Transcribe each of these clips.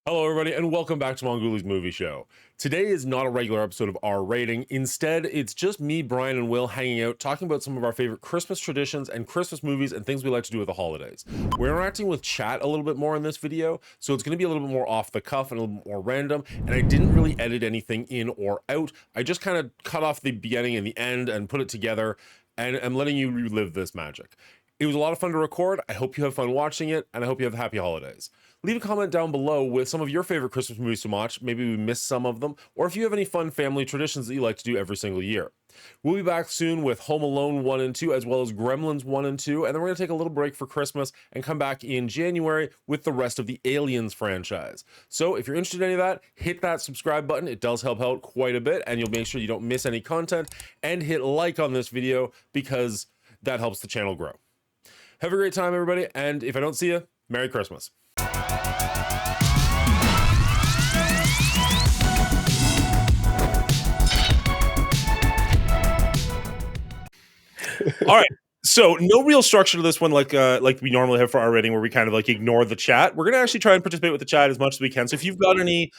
Hello, everybody, and welcome back to Mongoli's Movie Show. Today is not a regular episode of R Rating. Instead, it's just me, Brian, and Will hanging out, talking about some of our favorite Christmas traditions and Christmas movies and things we like to do with the holidays. We're interacting with chat a little bit more in this video, so it's going to be a little bit more off the cuff and a little bit more random, and I didn't really edit anything in or out. I just kind of cut off the beginning and the end and put it together, and I'm letting you relive this magic. It was a lot of fun to record. I hope you have fun watching it, and I hope you have happy holidays. Leave a comment down below with some of your favorite Christmas movies to watch. Maybe we missed some of them, or if you have any fun family traditions that you like to do every single year. We'll be back soon with Home Alone 1 and 2, as well as Gremlins 1 and 2, and then we're going to take a little break for Christmas and come back in January with the rest of the Aliens franchise. So if you're interested in any of that, hit that subscribe button. It does help out quite a bit, and you'll make sure you don't miss any content, and hit like on this video because that helps the channel grow. Have a great time, everybody, and if I don't see you, Merry Christmas. All right. So no real structure to this one, like we normally have for our rating, where we kind of like ignore the chat. We're gonna actually try and participate with the chat as much as we can. So if you've got any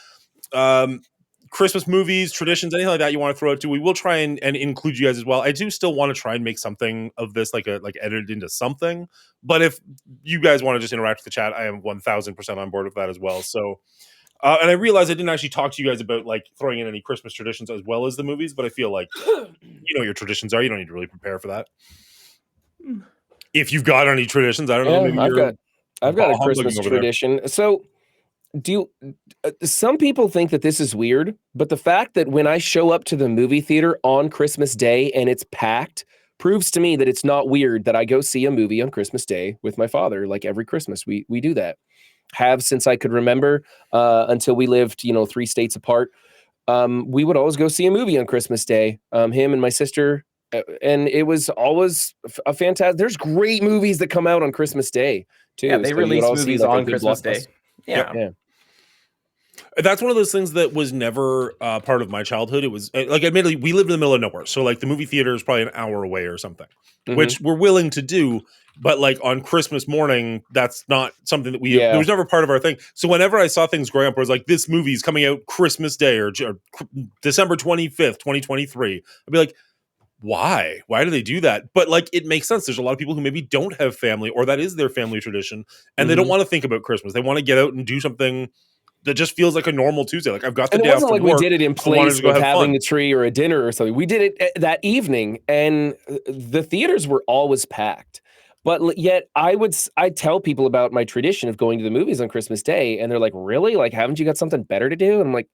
Christmas movies, traditions, anything like that you want to throw out to, we will try and include you guys as well. I do still want to try and make something of this, like edited into something. But if you guys want to just interact with the chat, I am 1000% on board with that as well. So. And I realized I didn't actually talk to you guys about like throwing in any Christmas traditions as well as the movies, but I feel like you know what your traditions are. You don't need to really prepare for that. If you've got any traditions, I don't know. Maybe I've got a Christmas tradition. So some people think that this is weird, but the fact that when I show up to the movie theater on Christmas Day and it's packed proves to me that it's not weird that I go see a movie on Christmas Day with my father. Like every Christmas, we do that. Have since I could remember, until we lived, 3 states apart. We would always go see a movie on Christmas Day. Him and my sister, and it was always a fantastic. There's great movies that come out on Christmas Day too. Yeah, they release movies on Christmas Day. Yeah. That's one of those things that was never part of my childhood. It was like, admittedly, we lived in the middle of nowhere, so like the movie theater is probably an hour away or something, which we're willing to do. But like on Christmas morning, that's not something that we. It was never part of our thing. So whenever I saw things growing up, where it was like this movie's coming out Christmas Day or December 25th, 2023, I'd be like, why? Why do they do that? But like, it makes sense. There's a lot of people who maybe don't have family, or that is their family tradition, and they don't want to think about Christmas. They want to get out and do something that just feels like a normal Tuesday. Like I've got the day off from work. It wasn't like we did it in place with having the tree or a dinner or something. We did it that evening, and the theaters were always packed. But yet I tell people about my tradition of going to the movies on Christmas Day, and they're like, really? Like, haven't you got something better to do? And I'm like,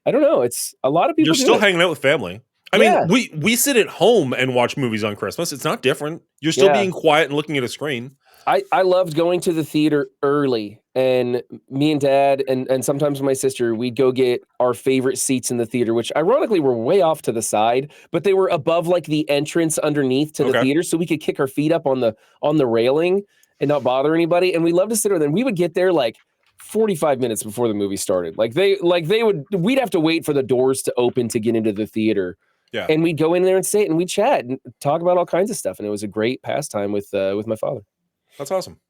I don't know. It's a lot of people. You're still hanging out with family. I mean, we sit at home and watch movies on Christmas. It's not different. You're still being quiet and looking at a screen. I loved going to the theater early, and me and Dad and sometimes my sister, we'd go get our favorite seats in the theater, which ironically were way off to the side, but they were above like the entrance underneath to the theater, so we could kick our feet up on the railing and not bother anybody. And we loved to sit there. Then we would get there like 45 minutes before the movie started. We'd have to wait for the doors to open to get into the theater. Yeah. And we'd go in there and sit and we'd chat and talk about all kinds of stuff. And it was a great pastime with my father. That's awesome.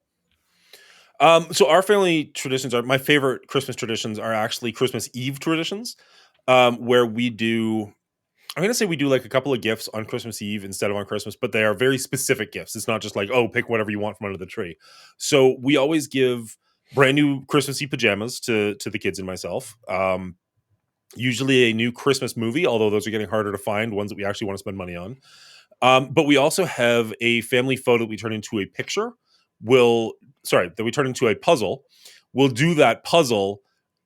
So our family traditions my favorite Christmas traditions are actually Christmas Eve traditions, where we do like a couple of gifts on Christmas Eve instead of on Christmas, but they are very specific gifts. It's not just like, oh, pick whatever you want from under the tree. So we always give brand new Christmas Eve pajamas to the kids and myself. Usually a new Christmas movie, although those are getting harder to find, ones that we actually want to spend money on. But we also have a family photo that we turn into a picture. That we turn into a puzzle. We'll do that puzzle,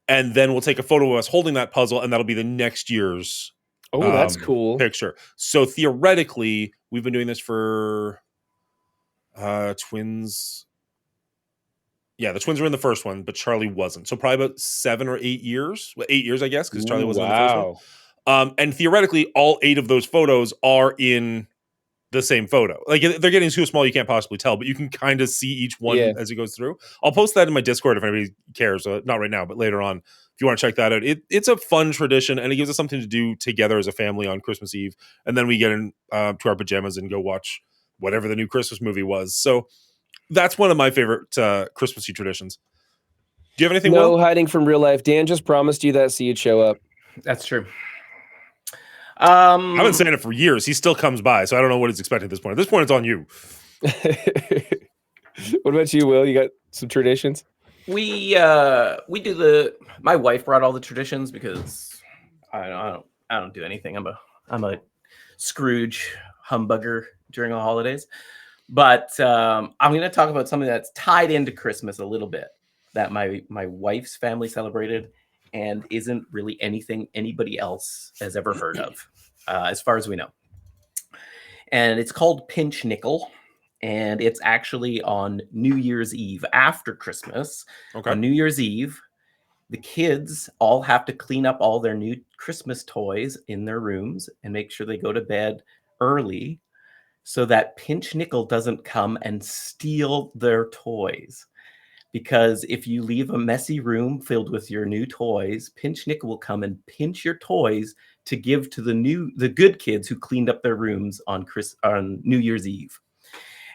and then we'll take a photo of us holding that puzzle, and that'll be the next year's that's cool picture. So theoretically, we've been doing this for twins. Yeah, the twins were in the first one, but Charlie wasn't. So probably about 7 or 8 years. 8 years, I guess, because Charlie wasn't in the first one. And theoretically, all 8 of those photos are in the same photo. Like they're getting too small, you can't possibly tell, but you can kind of see each one as it goes through. I'll post that in my Discord if anybody cares. Not right now, but later on, if you want to check that out. It's a fun tradition, and it gives us something to do together as a family on Christmas Eve. And then we get in to our pajamas and go watch whatever the new Christmas movie was. So that's one of my favorite Christmassy traditions. Do you have anything, No Will? hiding from real life. Dan just promised you that, so you'd show up. That's true. I've been saying it for years. He still comes by, so I don't know what he's expecting at this point. At this point, it's on you. What about you, Will? You got some traditions? We do my wife brought all the traditions because I don't do anything. I'm a Scrooge humbugger during the holidays. But I'm going to talk about something that's tied into Christmas a little bit that my wife's family celebrated and isn't really anything anybody else has ever heard of, as far as we know. And it's called Pinch Nickel. And it's actually on New Year's Eve after Christmas. Okay. On New Year's Eve, the kids all have to clean up all their new Christmas toys in their rooms and make sure they go to bed early so that Pinch Nickel doesn't come and steal their toys. Because if you leave a messy room filled with your new toys, Pinch Nickel will come and pinch your toys to give to the good kids who cleaned up their rooms on New Year's Eve.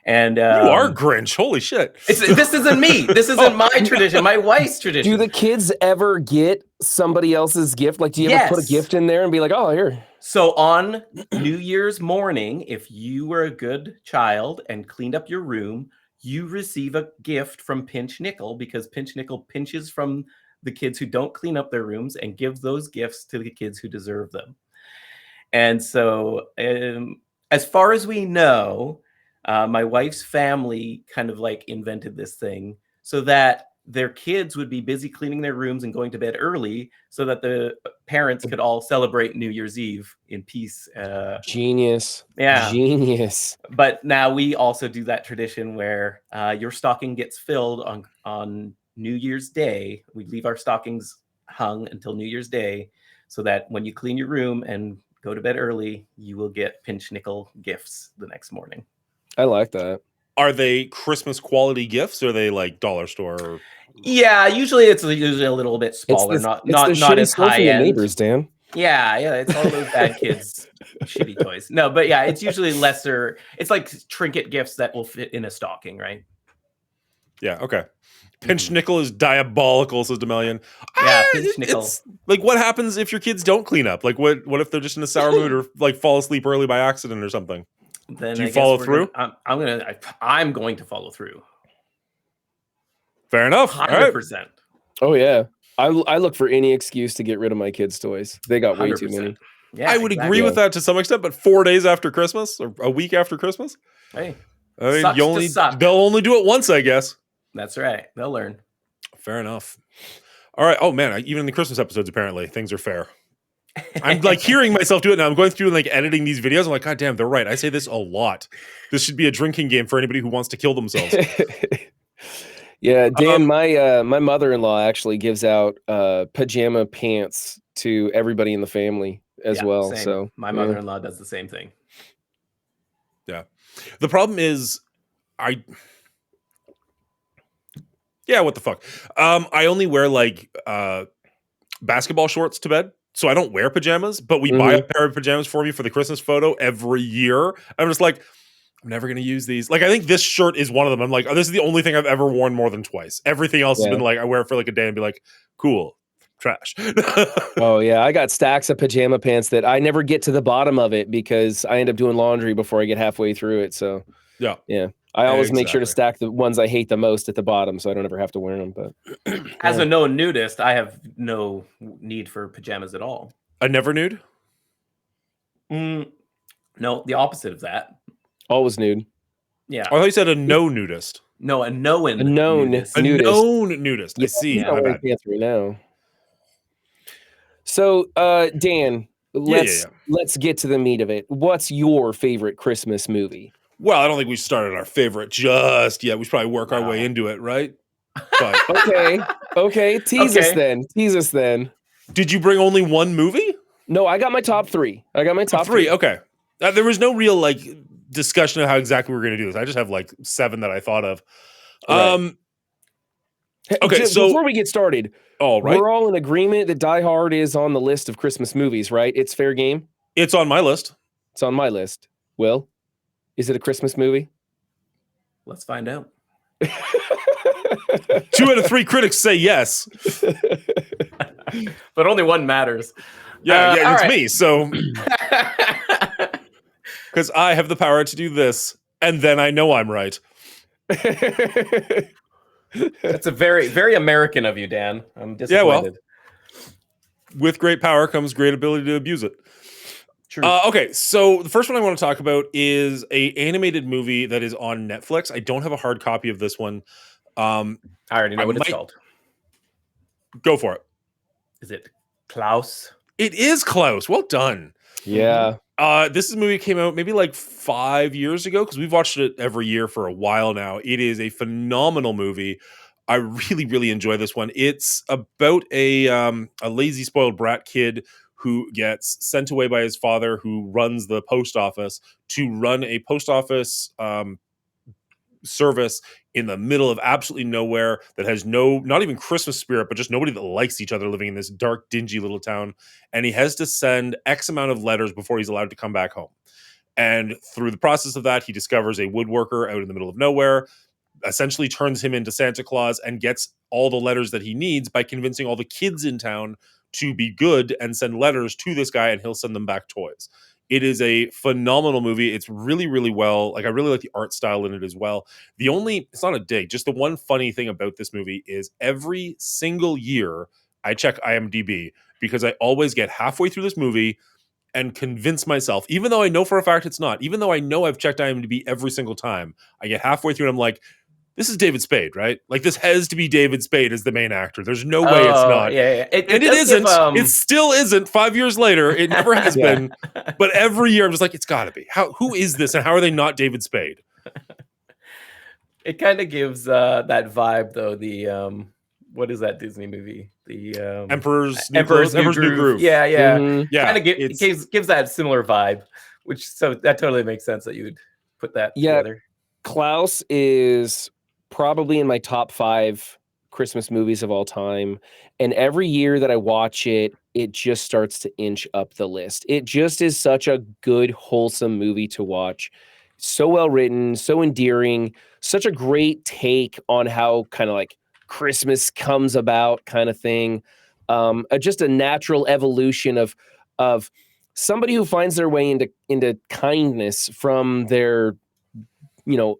And you are Grinch. Holy shit. This isn't me. This isn't my tradition. My wife's tradition. Do the kids ever get somebody else's gift? Like, do you ever put a gift in there and be like, oh, here? So on New Year's morning, if you were a good child and cleaned up your room, you receive a gift from Pinch Nickel because Pinch Nickel pinches from the kids who don't clean up their rooms and gives those gifts to the kids who deserve them. And so as far as we know, my wife's family kind of like invented this thing so that their kids would be busy cleaning their rooms and going to bed early so that the parents could all celebrate New Year's Eve in peace. Genius. Yeah. Genius. But now we also do that tradition where your stocking gets filled on New Year's Day. We leave our stockings hung until New Year's Day so that when you clean your room and go to bed early, you will get Pinch Nickel gifts the next morning. I like that. Are they Christmas quality gifts or are they like dollar store? Yeah, usually it's a little bit smaller, not as high end. Neighbors, Dan. Yeah, it's all those bad kids shitty toys. No, but yeah, it's usually lesser. It's like trinket gifts that will fit in a stocking, right? Yeah, okay. Pinch Nickel is diabolical, says Demelian. Yeah, Pinch Nickel. It's, like, what happens if your kids don't clean up? Like, what if they're just in a sour mood or like fall asleep early by accident or something? Then do you follow through? I'm going to follow through. Fair enough. 100%. Right. Oh yeah, I look for any excuse to get rid of my kids' toys. They got way too many. Yeah, I would agree with that to some extent, but 4 days after Christmas or a week after Christmas, hey, I mean, they'll only do it once, I guess. That's right. They'll learn. Fair enough. All right. Oh man, even in the Christmas episodes, apparently things are fair. I'm like hearing myself do it now. I'm going through and like editing these videos. I'm like, God damn, they're right. I say this a lot. This should be a drinking game for anybody who wants to kill themselves. Yeah, Dan, my mother-in-law actually gives out pajama pants to everybody in the family as well. Same. So my mother-in-law does the same thing. Yeah. The problem is what the fuck? I only wear like basketball shorts to bed. So I don't wear pajamas, but we buy a pair of pajamas for me for the Christmas photo every year. I'm just like, I'm never going to use these. Like, I think this shirt is one of them. I'm like, oh, this is the only thing I've ever worn more than twice. Everything else has been like, I wear it for like a day and be like, cool, trash. Oh yeah, I got stacks of pajama pants that I never get to the bottom of it because I end up doing laundry before I get halfway through it. So yeah. I always make sure to stack the ones I hate the most at the bottom so I don't ever have to wear them. But as a known nudist, I have no need for pajamas at all. A never nude? No, the opposite of that. Always nude. Yeah. I thought you said a no nudist. No, a known nudist. A known nudist. Yeah, I see. I'm not wearing pants right now. So, Dan, let's get to the meat of it. What's your favorite Christmas movie? Well, I don't think we started our favorite just yet. We should probably work our way into it, right? But okay. Tease us then. Did you bring only one movie? No, I got my top three. Top three. Okay. There was no real like discussion of how exactly we're going to do this. I just have like 7 that I thought of. Right. Okay, so before we get started, we're all in agreement that Die Hard is on the list of Christmas movies, right? It's fair game. It's on my list. It's on my list. Will, is it a Christmas movie? Let's find out. 2 out of 3 critics say yes. But only one matters. Yeah, all it's right. me. So because I have the power to do this, and then I know I'm right. That's a very, very American of you, Dan. I'm Yeah, well. disappointed. With great power comes great ability to abuse it. True. Okay, so the first one I want to talk about is a animated movie that is on Netflix. I don't have a hard copy of this one. I already know what it's called. Go for it. Is it Klaus? It is Klaus. Well done. Yeah. This is a movie that came out maybe like 5 years ago because we've watched it every year for a while now. It is a phenomenal movie. I really, really enjoy this one. It's about a lazy, spoiled brat kid who gets sent away by his father, who runs the post office, to run a post office service in the middle of absolutely nowhere that has not even Christmas spirit, but just nobody that likes each other living in this dark, dingy little town. And he has to send X amount of letters before he's allowed to come back home. And through the process of that, he discovers a woodworker out in the middle of nowhere, essentially turns him into Santa Claus, and gets all the letters that he needs by convincing all the kids in town to be good and send letters to this guy, and he'll send them back toys. It is a phenomenal movie. It's really, really well. Like, I really like the art style in it as well. It's not a dig, just the one funny thing about this movie is every single year I check IMDb because I always get halfway through this movie and convince myself, even though I know for a fact it's not, even though I know I've checked IMDb every single time, I get halfway through and I'm like, this is David Spade, right? Like, this has to be David Spade as the main actor. There's no way it's not. Yeah. It isn't. It still isn't 5 years later. It never has been. But every year I'm just like, it's got to be. Who is this? And how are they not David Spade? It kind of gives that vibe, though. The what is that Disney movie? The Emperor's New Groove. Yeah. Mm-hmm. Kind of gives that similar vibe, so that totally makes sense that you would put that together. Klaus is probably in my top 5 Christmas movies of all time. And every year that I watch it, it just starts to inch up the list. It just is such a good, wholesome movie to watch. So well written, so endearing, such a great take on how kind of like Christmas comes about kind of thing. Just a natural evolution of somebody who finds their way into kindness from their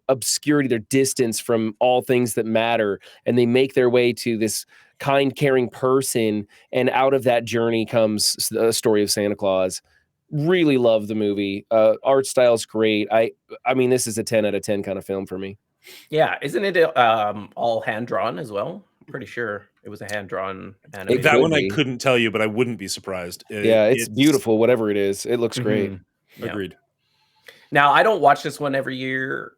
obscurity, their distance from all things that matter, and they make their way to this kind, caring person, and out of that journey comes a story of Santa Claus. Really love the movie. Art style's great. I mean, this is a 10 out of 10 kind of film for me. Yeah, isn't it all hand drawn as well? I'm pretty sure it was a hand drawn animation. That one I couldn't tell you, but I wouldn't be surprised. It's beautiful. Whatever it is, it looks great. Yeah. Agreed. Now, I don't watch this one every year.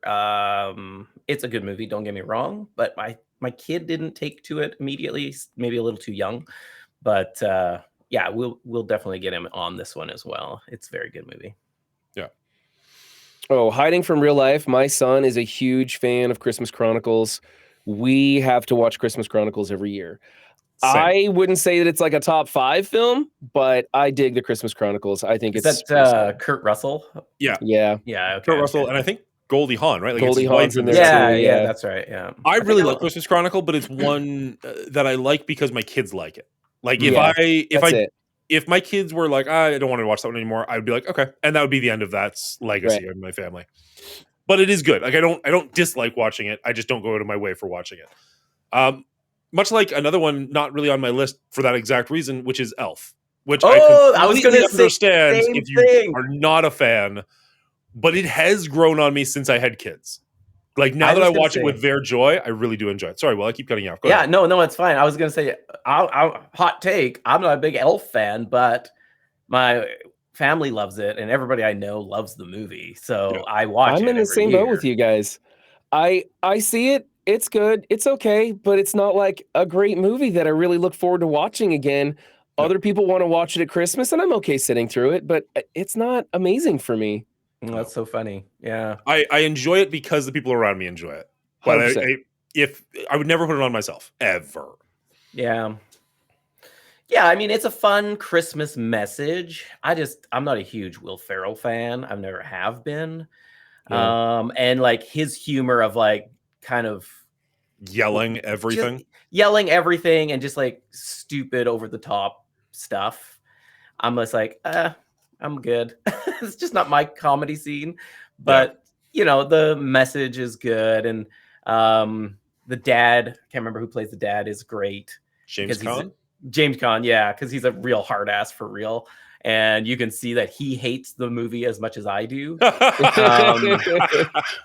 It's a good movie, don't get me wrong, but my kid didn't take to it immediately, maybe a little too young. But yeah, we'll definitely get him on this one as well. It's a very good movie. Yeah. Oh, Hiding from Real Life. My son is a huge fan of Christmas Chronicles. We have to watch Christmas Chronicles every year. Same. I wouldn't say that it's like a top 5 film, but I dig the Christmas Chronicles. I think Is it's that Kurt Russell? Yeah. Okay, Kurt Russell, and I think Goldie Hawn, right? Like, Goldie Hawn's in there. Yeah, that's right. Yeah, I really like Christmas Chronicle, but it's one that I like because my kids like it. Like, if my kids were like, I don't want to watch that one anymore, I would be like, okay, and that would be the end of that legacy in my family. But it is good. Like, I don't dislike watching it. I just don't go out of my way for watching it. Much like another one, not really on my list for that exact reason, which is Elf. Which I was going to understand if you are not a fan, but it has grown on me since I had kids. Like, now that I watch it with their joy, I really do enjoy it. Sorry, well, I keep cutting you off. Go ahead. No, it's fine. I was going to say, hot take. I'm not a big Elf fan, but my family loves it, and everybody I know loves the movie. So I watch it. I'm in the same boat with you guys. I see it. It's good. It's okay, but it's not like a great movie that I really look forward to watching again. Other people want to watch it at Christmas, and I'm okay sitting through it, but it's not amazing for me. That's so funny. Yeah. I enjoy it because the people around me enjoy it. But I would never put it on myself, ever. Yeah. Yeah, I mean, it's a fun Christmas message. I'm not a huge Will Ferrell fan. I've never have been. Yeah. And like his humor of like kind of Yelling everything. Just yelling everything and just like stupid over the top stuff. I'm just like, I'm good. It's just not my comedy scene, but you know, the message is good, and the dad, can't remember who plays the dad, is great. James because Caan. James Caan, yeah, because he's a real hard ass for real, and you can see that he hates the movie as much as I do.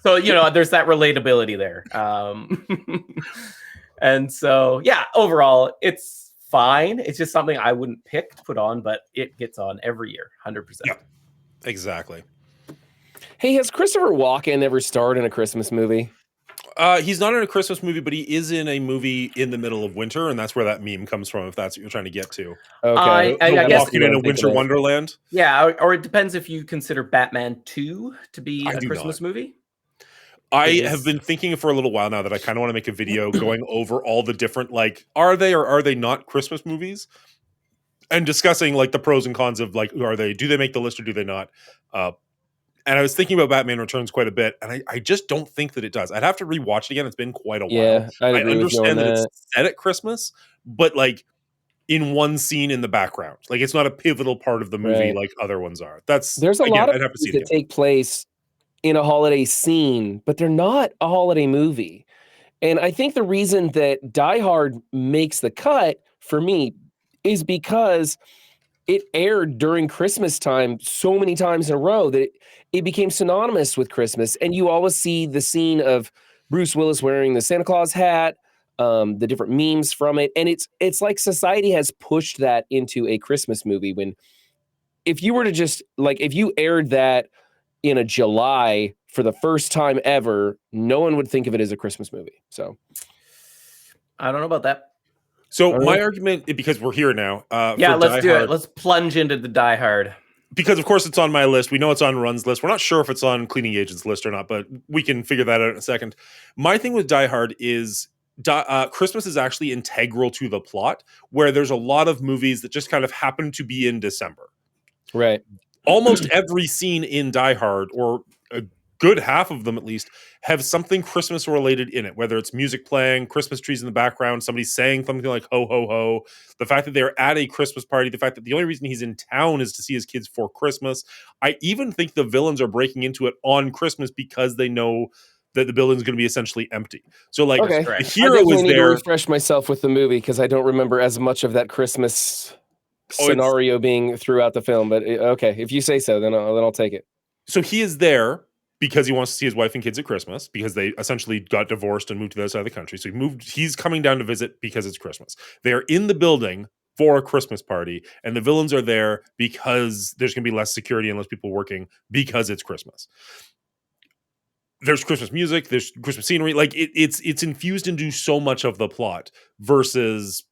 So you know, there's that relatability there. And so yeah, overall, it's fine. It's just something I wouldn't pick to put on, but it gets on every year, 100%. Yeah. Exactly. Hey, has Christopher Walken ever starred in a Christmas movie? He's not in a Christmas movie, but he is in a movie in the middle of winter, and that's where that meme comes from, if that's what you're trying to get to. Okay. I The guess walking in a winter wonderland. Yeah, or it depends if you consider Batman 2 to be I a do Christmas not. movie. I It have is- been thinking for a little while now that I kind of want to make a video going over all the different, like, are they or are they not Christmas movies? And discussing like the pros and cons of like, do they make the list or do they not? And I was thinking about Batman Returns quite a bit, and I just don't think that it does. I'd have to rewatch it again. It's been quite a while. Yeah, I'd I agree with you on understand that that. it's set at Christmas, but like in one scene in the background. Like it's not a pivotal part of the movie Right. like other ones are. That's There's a again, lot of I'd have to see movies it that again. take place in a holiday scene, but they're not a holiday movie. And I think the reason that Die Hard makes the cut for me is because it aired during Christmas time so many times in a row that it became synonymous with Christmas. And you always see the scene of Bruce Willis wearing the Santa Claus hat, the different memes from it. And it's like society has pushed that into a Christmas movie. When if you were to just like, if you aired that in a July for the first time ever, no one would think of it as a Christmas movie. So I don't know about that. So All my right. argument, because we're here now, Yeah, for let's Die do Hard, it. Let's plunge into the Die Hard. because of course it's on my list. We know it's on Run's list. We're not sure if it's on Cleaning Agent's list or not, but we can figure that out in a second. My thing with Die Hard is Christmas is actually integral to the plot, where there's a lot of movies that just kind of happen to be in December. right. Almost every scene in Die Hard, or a good half of them at least, have something Christmas related in it, whether it's music playing, Christmas trees in the background, somebody saying something like ho ho ho, the fact that they're at a Christmas party, the fact that the only reason he's in town is to see his kids for Christmas. I even think the villains are breaking into it on Christmas because they know that the building's going to be essentially empty. So like Okay. the I hero definitely is need to there. refresh myself with the movie because I don't remember as much of that Christmas scenario being throughout the film. But okay, if you say so, then I'll take it. So he is there because he wants to see his wife and kids at Christmas, because they essentially got divorced and moved to the other side of the country. So he's coming down to visit because it's Christmas. They're in the building for a Christmas party, and the villains are there because there's going to be less security and less people working because it's Christmas. There's Christmas music, there's Christmas scenery. Like it's infused into so much of the plot versus,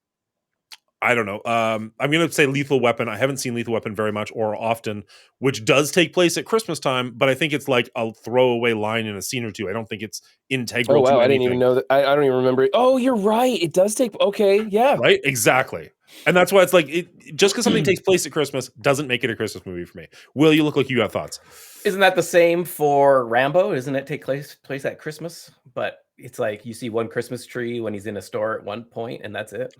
I don't know. I'm going to say Lethal Weapon. I haven't seen Lethal Weapon very much or often, which does take place at Christmas time, but I think it's like a throwaway line in a scene or two. I don't think it's integral Oh wow, to I anything. didn't even know that. I don't even remember it. Oh, you're right. It does take. Okay, yeah. Right? Exactly. And that's why it's like, just because something takes place at Christmas doesn't make it a Christmas movie for me. Will, you look like you have thoughts. Isn't that the same for Rambo? Doesn't it take place at Christmas? But it's like you see one Christmas tree when he's in a store at one point, and that's it.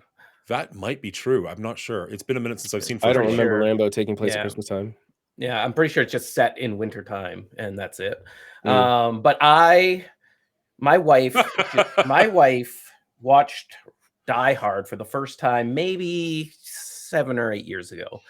That might be true. I'm not sure. It's been a minute since I've seen I don't footage. remember sure. Rambo taking place Yeah. at Christmas time. Yeah, I'm pretty sure it's just set in winter time, and that's it. Mm. But my wife watched Die Hard for the first time maybe 7 or 8 years ago,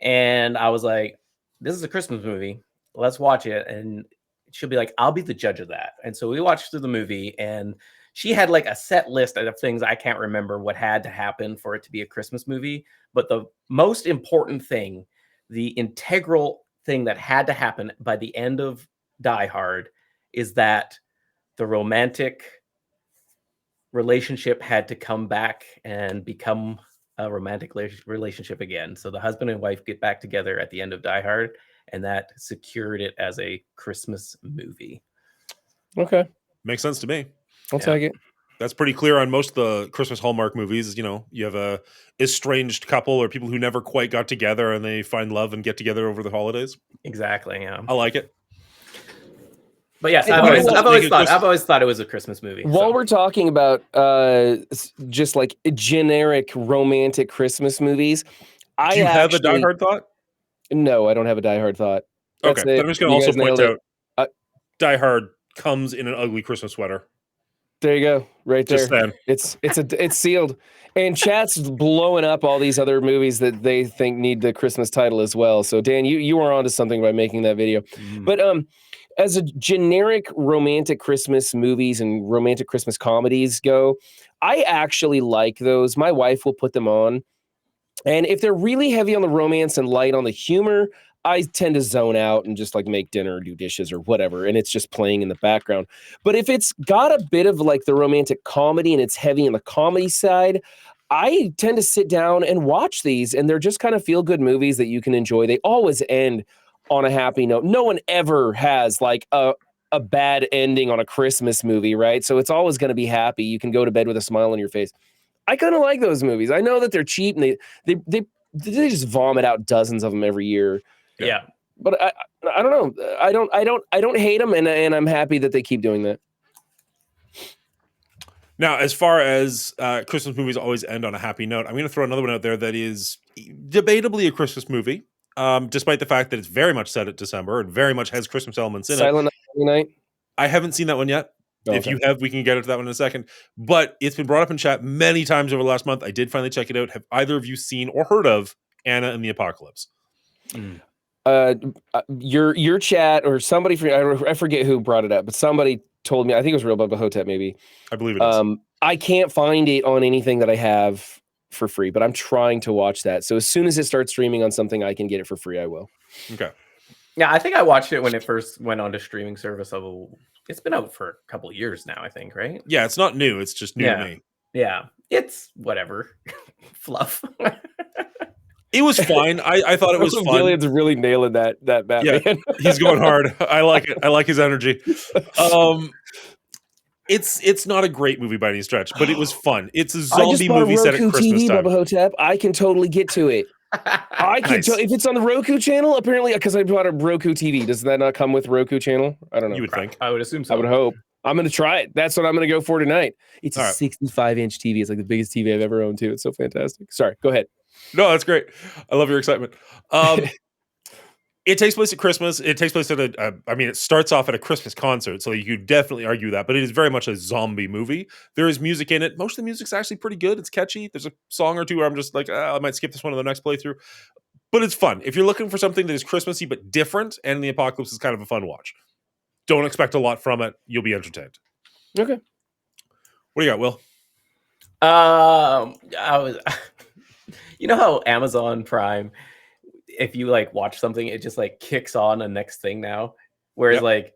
and I was like, "This is a Christmas movie. Let's watch it." And she'll be like, "I'll be the judge of that." And so we watched through the movie, and she had like a set list of things. I can't remember what had to happen for it to be a Christmas movie, but the most important thing, the integral thing that had to happen by the end of Die Hard, is that the romantic relationship had to come back and become a romantic relationship again. So the husband and wife get back together at the end of Die Hard, and that secured it as a Christmas movie. Okay, Makes sense to me. I'll take it. That's pretty clear on most of the Christmas Hallmark movies. You know, you have a estranged couple or people who never quite got together and they find love and get together over the holidays. Exactly. Yeah. I like it. But yes, And I've you always, know what? I've always Make it thought Christmas- I've always thought it was a Christmas movie. While so. we're talking about just like generic romantic Christmas movies, Do you have a Die Hard thought? No, I don't have a Die Hard thought. That's Okay, it. but I'm just going to You also guys point nailed it. out Uh, Die Hard comes in an ugly Christmas sweater. There you go, right there. Just then. It's sealed. And chat's blowing up all these other movies that they think need the Christmas title as well. So Dan, you were onto something by making that video. But as a generic romantic Christmas movies and romantic Christmas comedies go, I actually like those. My wife will put them on. And if they're really heavy on the romance and light on the humor, I tend to zone out and just like make dinner or do dishes or whatever. And it's just playing in the background. But if it's got a bit of like the romantic comedy and it's heavy in the comedy side, I tend to sit down and watch these. And they're just kind of feel good movies that you can enjoy. They always end on a happy note. No one ever has like a bad ending on a Christmas movie, right? So it's always going to be happy. You can go to bed with a smile on your face. I kind of like those movies. I know that they're cheap and they just vomit out dozens of them every year. Yeah. But I don't know. I don't hate them, and I'm happy that they keep doing that. Now, as far as Christmas movies always end on a happy note, I'm going to throw another one out there that is debatably a Christmas movie, despite the fact that it's very much set at December and very much has Christmas elements in Silent Night. I haven't seen that one yet. Oh, If okay. you have, we can get into that one in a second. But it's been brought up in chat many times over the last month. I did finally check it out. Have either of you seen or heard of Anna and the Apocalypse? Your chat or somebody I forget who brought it up, but somebody told me, I think it was Real Bubba Hotep maybe. I believe it is. I can't find it on anything that I have for free, but I'm trying to watch that. So as soon as it starts streaming on something I can get it for free, I will. Okay. Yeah, I think I watched it when it first went on to streaming service. It's been out for a couple of years now, I think, right? Yeah, it's not new. It's just new to me. Yeah, it's whatever. Fluff. It was fine. I thought it was fun. Gillian's really nailing that Batman. Yeah, he's going hard. I like it. I like his energy. It's not a great movie by any stretch, but it was fun. It's a zombie movie set at Christmas TV, time. Bubba Hotep. I can totally get to it. I can Nice. tell if it's on the Roku channel. Apparently, because I bought a Roku TV. Does that not come with Roku channel? I don't know. You would think. I would assume so. I would hope. I'm going to try it. That's what I'm going to go for tonight. It's a All right. 65-inch TV. It's like the biggest TV I've ever owned, too. It's so fantastic. Sorry, go ahead. No, that's great. I love your excitement. It takes place at Christmas. It takes place at it starts off at a Christmas concert, so you could definitely argue that, but it is very much a zombie movie. There is music in it. Most of the music's actually pretty good. It's catchy. There's a song or two where I'm just like, I might skip this one on the next playthrough. But it's fun. If you're looking for something that is Christmassy but different, and the Apocalypse is kind of a fun watch. Don't expect a lot from it. You'll be entertained. Okay. What do you got, Will? I was, you know how Amazon Prime, if you like watch something, it just like kicks on a next thing now. Whereas Yep. like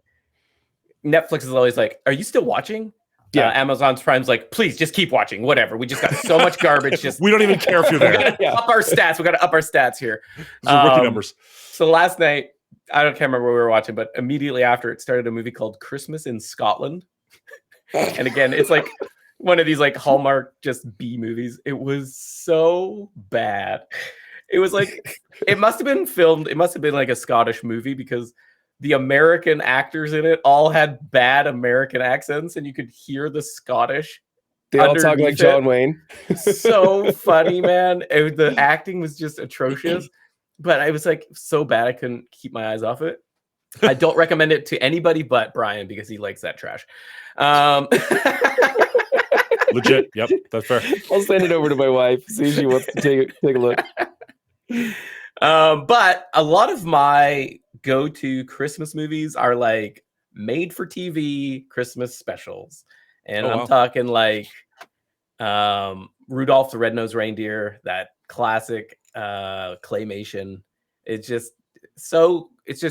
Netflix is always like, "Are you still watching?" Yeah. Amazon's Prime's like, "Please just keep watching. Whatever. We just got so much garbage. Just We don't even care if you're we there. gotta Yeah. up our stats. We got to up our stats here." Those are rookie Um, numbers. So last night, can't remember what we were watching, but immediately after it started a movie called Christmas in Scotland. And again, it's like one of these like Hallmark just B movies. It was so bad. It was like it must have been filmed. It must have been like a Scottish movie because the American actors in it all had bad American accents, and you could hear the Scottish. They all talk like Underneath John it. Wayne. So funny, man. The acting was just atrocious, but I was like so bad I couldn't keep my eyes off it. I don't recommend it to anybody but Brian because he likes that trash. Legit. Yep, that's fair. I'll send it over to my wife. See if she wants to take a look. But a lot of my go-to Christmas movies are like made for TV Christmas specials. And Oh, I'm wow. talking like Rudolph the Red-Nosed Reindeer, that classic claymation. It just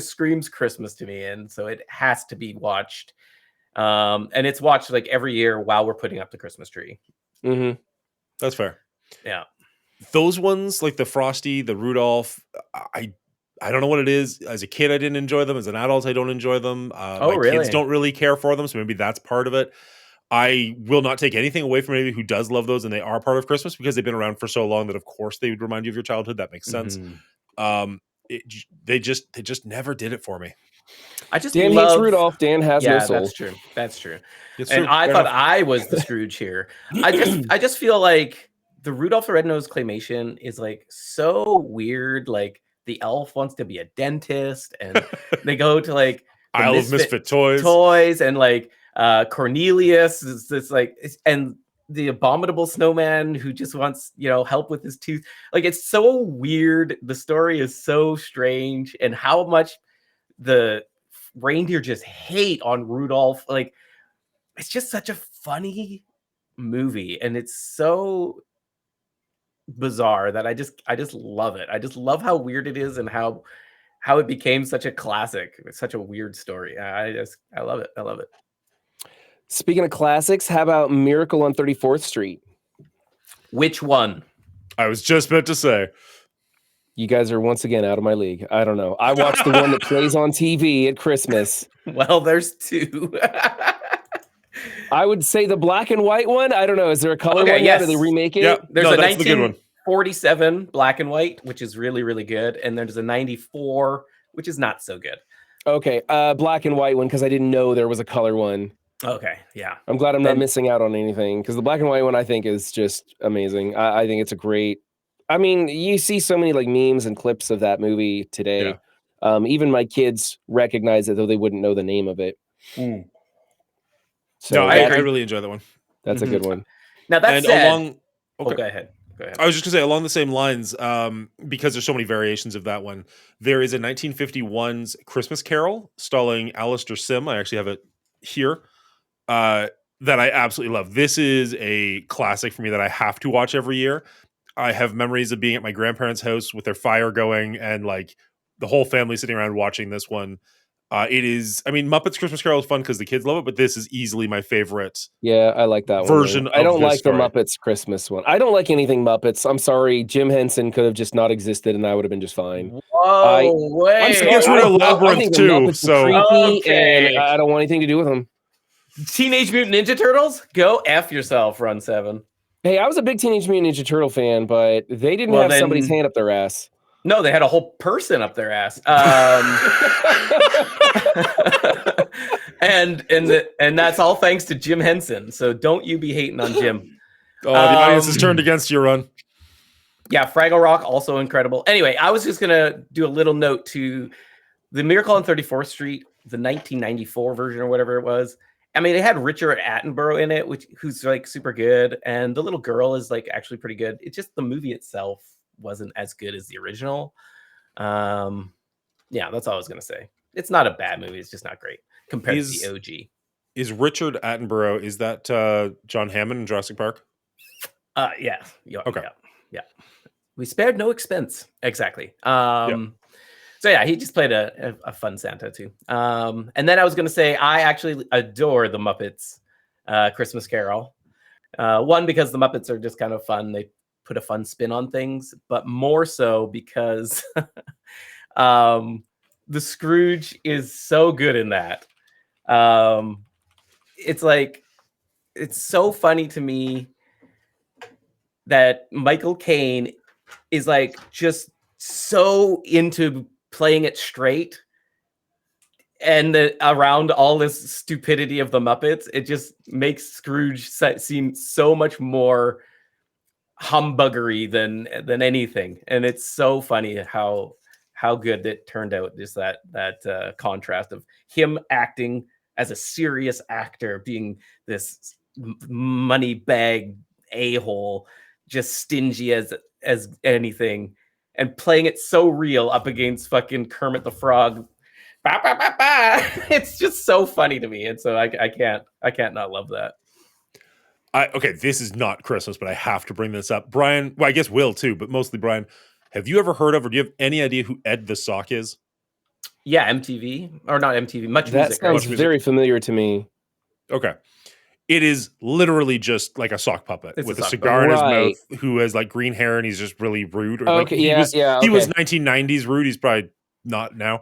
screams Christmas to me, and so it has to be watched. And it's watched like every year while we're putting up the Christmas tree. Mm-hmm. That's fair. Yeah. Those ones, like the Frosty, the Rudolph, I don't know what it is. As a kid, I didn't enjoy them. As an adult, I don't enjoy them. Oh, my really? kids don't really care for them, so maybe that's part of it. I will not take anything away from anybody who does love those, and they are part of Christmas because they've been around for so long that, of course, they would remind you of your childhood. That makes sense. Mhm. They just never did it for me. I just Dan hates Rudolph. Dan has no soul. That's true. That's true. It's And true. I Fair thought enough. I was the Scrooge here. I just feel like the Rudolph the Red-Nosed claymation is like so weird. Like the elf wants to be a dentist, and they go to like the Isle of Misfit Toys. toys, and like Cornelius is this like, and the abominable snowman who just wants, you know, help with his tooth. Like, it's so weird. The story is so strange, and how much the reindeer just hate on Rudolph. Like, it's just such a funny movie, and it's so bizarre that I just love it. I just love how weird it is, and how it became such a classic. It's such a weird story. I love it. I love it. Speaking of classics, how about Miracle on 34th Street? Which one? I was just about to say. You guys are once again out of my league. I don't know. I watched the one that plays on TV at Christmas. Well, there's two. I would say the black and white one. I don't know. Is there a color one? Yes. Did they remake it? Yeah, There's no, a that's the good one. 1947 black and white, which is really, really good. And there's a 94, which is not so good. Okay. Black and white one, because I didn't know there was a color one. Okay. Yeah. I'm glad I'm not Then- missing out on anything, because the black and white one I think is just amazing. I think it's a great. I mean, you see so many like memes and clips of that movie today. Yeah. Even my kids recognize it, though they wouldn't know the name of it. So No, I agree. really enjoy that one. that's a good one. Now that And said, along, oh, go ahead. Go ahead. I was just gonna say along the same lines, because there's so many variations of that one. There is a 1951's Christmas Carol starring Alistair Sim. I actually have it here. That I absolutely love. This is a classic for me that I have to watch every year. I have memories of being at my grandparents' house with their fire going and like the whole family sitting around watching this one. It is, I mean, Muppets Christmas Carol is fun because the kids love it, but this is easily my favorite. Yeah, I like that Version one. I of don't this like story. the Muppets Christmas one. I don't like anything Muppets. I'm sorry. Jim Henson could have just not existed, and I would have been just fine. Whoa, wait. I'm sorry. It's I rid think of Labyrinth the too, Muppets are so- creepy, Okay. and I don't want anything to do with them. Teenage Mutant Ninja Turtles? Go F yourself, Run 7. Hey, I was a big Teenage Mutant Ninja Turtle fan, but they didn't Well, have then- somebody's hand up their ass. No, they had a whole person up their ass. And that's all thanks to Jim Henson. So don't you be hating on Jim. Oh, the audience has turned against you, Run. Yeah, Fraggle Rock, also incredible. Anyway, I was just going to do a little note to the Miracle on 34th Street, the 1994 version or whatever it was. I mean, it had Richard Attenborough in it, who's like super good. And the little girl is like actually pretty good. It's just the movie itself wasn't as good as the original. Yeah, that's all I was going to say. It's not a bad movie. It's just not great compared to the OG. Is Richard Attenborough, is that John Hammond in Jurassic Park? Yeah. Okay. Yeah. We spared no expense. Exactly. So yeah, he just played a fun Santa too. And then I was going to say, I actually adore the Muppets Christmas Carol. One, because the Muppets are just kind of fun. They put a fun spin on things, but more so because the Scrooge is so good in that. It's like, it's so funny to me that Michael Caine is like just so into playing it straight, and around all this stupidity of the Muppets, it just makes Scrooge seem so much more humbuggery than anything. And it's so funny how good it turned out. Just that contrast of him acting as a serious actor, being this money bag a-hole, just stingy as anything, and playing it so real up against fucking Kermit the Frog. Bah, bah, bah, bah. It's just so funny to me, and so I can't not love that. Okay, this is not Christmas, but I have to bring this up. Brian, well, I guess Will too, but mostly Brian. Have you ever heard of, or do you have any idea who Ed the Sock is? Yeah, MTV, or not MTV, Much That Music. sounds Right? very familiar to me. Okay. It is literally just like a sock puppet It's with a a sock cigar in his puppet. mouth, who has like green hair and he's just really rude. Or, Okay, like, yeah, he was okay. 1990s rude. He's probably not now.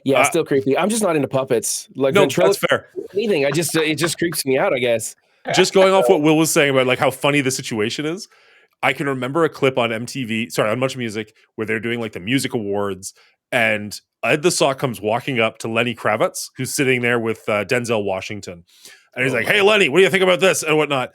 Yeah, still creepy. I'm just not into puppets. Like No, ventriloquist, that's fair. anything. It just creeps me out, I guess. Just going off what Will was saying about like how funny the situation is, I can remember a clip on MTV, sorry, on Much Music, where they're doing like the music awards, and Ed the Sock comes walking up to Lenny Kravitz, who's sitting there with Denzel Washington, and he's like, "Hey, Lenny, what do you think about this and whatnot?"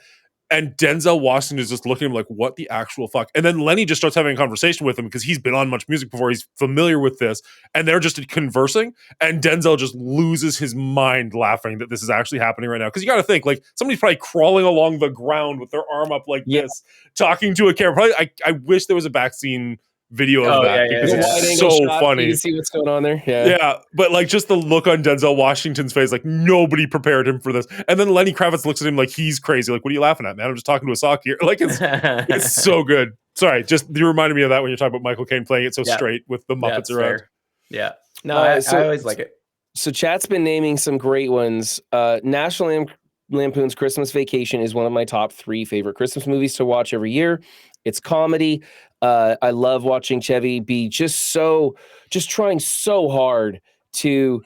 And Denzel Washington is just looking at him like, "What the actual fuck?" And then Lenny just starts having a conversation with him because he's been on Much Music before. He's familiar with this, and they're just conversing. And Denzel just loses his mind laughing that this is actually happening right now. Because you got to think, like, somebody's probably crawling along the ground with their arm up like this, talking to a camera. Probably, I wish there was a back scene video of that because it's so funny. You see what's going on there? Yeah, but like just the look on Denzel Washington's face, like nobody prepared him for this. And then Lenny Kravitz looks at him like he's crazy. Like, what are you laughing at, man? I'm just talking to a sock here. Like it's so good. Sorry, just you reminded me of that when you're talking about Michael Caine playing it so straight with the Muppets around. Fair. Yeah, no, I always like it. So chat's been naming some great ones. National Lampoon's Christmas Vacation is one of my top 3 favorite Christmas movies to watch every year. It's comedy. I love watching Chevy be just trying so hard to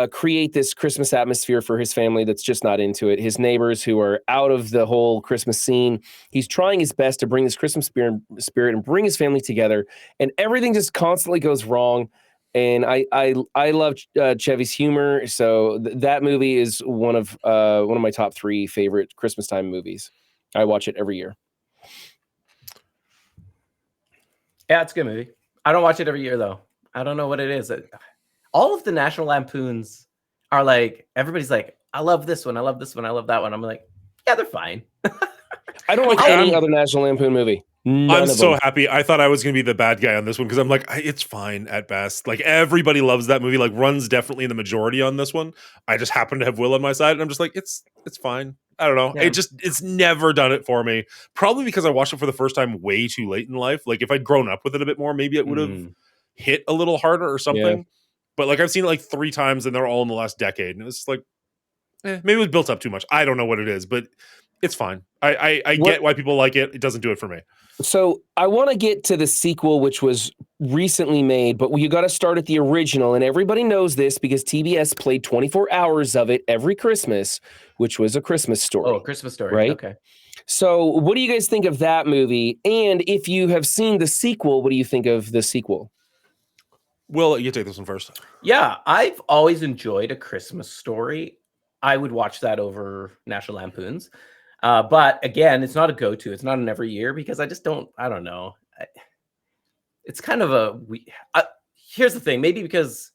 create this Christmas atmosphere for his family that's just not into it. His neighbors who are out of the whole Christmas scene. He's trying his best to bring this Christmas spirit and bring his family together, and everything just constantly goes wrong. And I love Chevy's humor, so that movie is one of my top 3 favorite Christmas time movies. I watch it every year. Yeah, it's a good movie. I don't watch it every year though. I don't know what it is. All of the National Lampoons are like, everybody's like, I love this one, I love this one, I love that one. I'm like, yeah, they're fine. I don't like any other National Lampoon movie. I'm so happy. I thought I was going to be the bad guy on this one because I'm like, it's fine at best. Like everybody loves that movie. Like Run's definitely in the majority on this one. I just happen to have Will on my side, and I'm just like, it's fine. I don't know. Yeah. It's never done it for me. Probably because I watched it for the first time way too late in life. Like if I'd grown up with it a bit more, maybe it would have hit a little harder or something. Yeah. But like I've seen it like 3 times, and they're all in the last decade, and it's like, maybe it was built up too much. I don't know what it is, but it's fine. I get why people like it. It doesn't do it for me. So I want to get to the sequel, which was recently made, but you got to start at the original. And everybody knows this because TBS played 24 hours of it every Christmas, which was A Christmas Story. Oh, Christmas Story. Right? Okay. So what do you guys think of that movie? And if you have seen the sequel, what do you think of the sequel? Will, you take this one first. Yeah, I've always enjoyed A Christmas Story. I would watch that over National Lampoons. But again, it's not a go-to. It's not an every year because I don't know. It's kind of here's the thing. Maybe because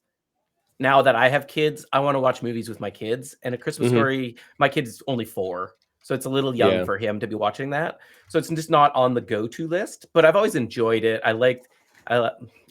now that I have kids, I want to watch movies with my kids. And A Christmas Story, my kid's only 4. So it's a little young for him to be watching that. So it's just not on the go-to list. But I've always enjoyed it.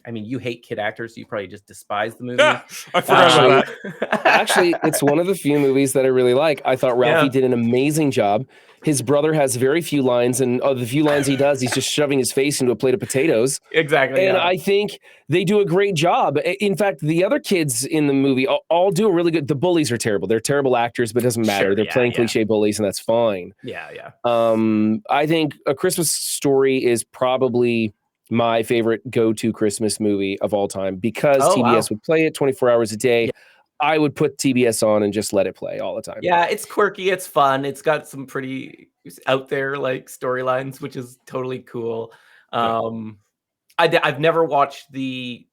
I mean, you hate kid actors, so you probably just despise the movie. I forgot about that. Actually, it's one of the few movies that I really like. I thought Ralphie did an amazing job. His brother has very few lines, and the few lines he does, he's just shoving his face into a plate of potatoes. Exactly. And I think they do a great job. In fact, the other kids in the movie all do a really good. The bullies are terrible. They're terrible actors, but it doesn't matter. They're playing cliche bullies, and that's fine. Yeah. I think A Christmas Story is probably my favorite go-to Christmas movie of all time because TBS would play it 24 hours a day. Yeah. I would put TBS on and just let it play all the time. Yeah, it's quirky, it's fun, it's got some pretty out there like storylines, which is totally cool. I've never watched the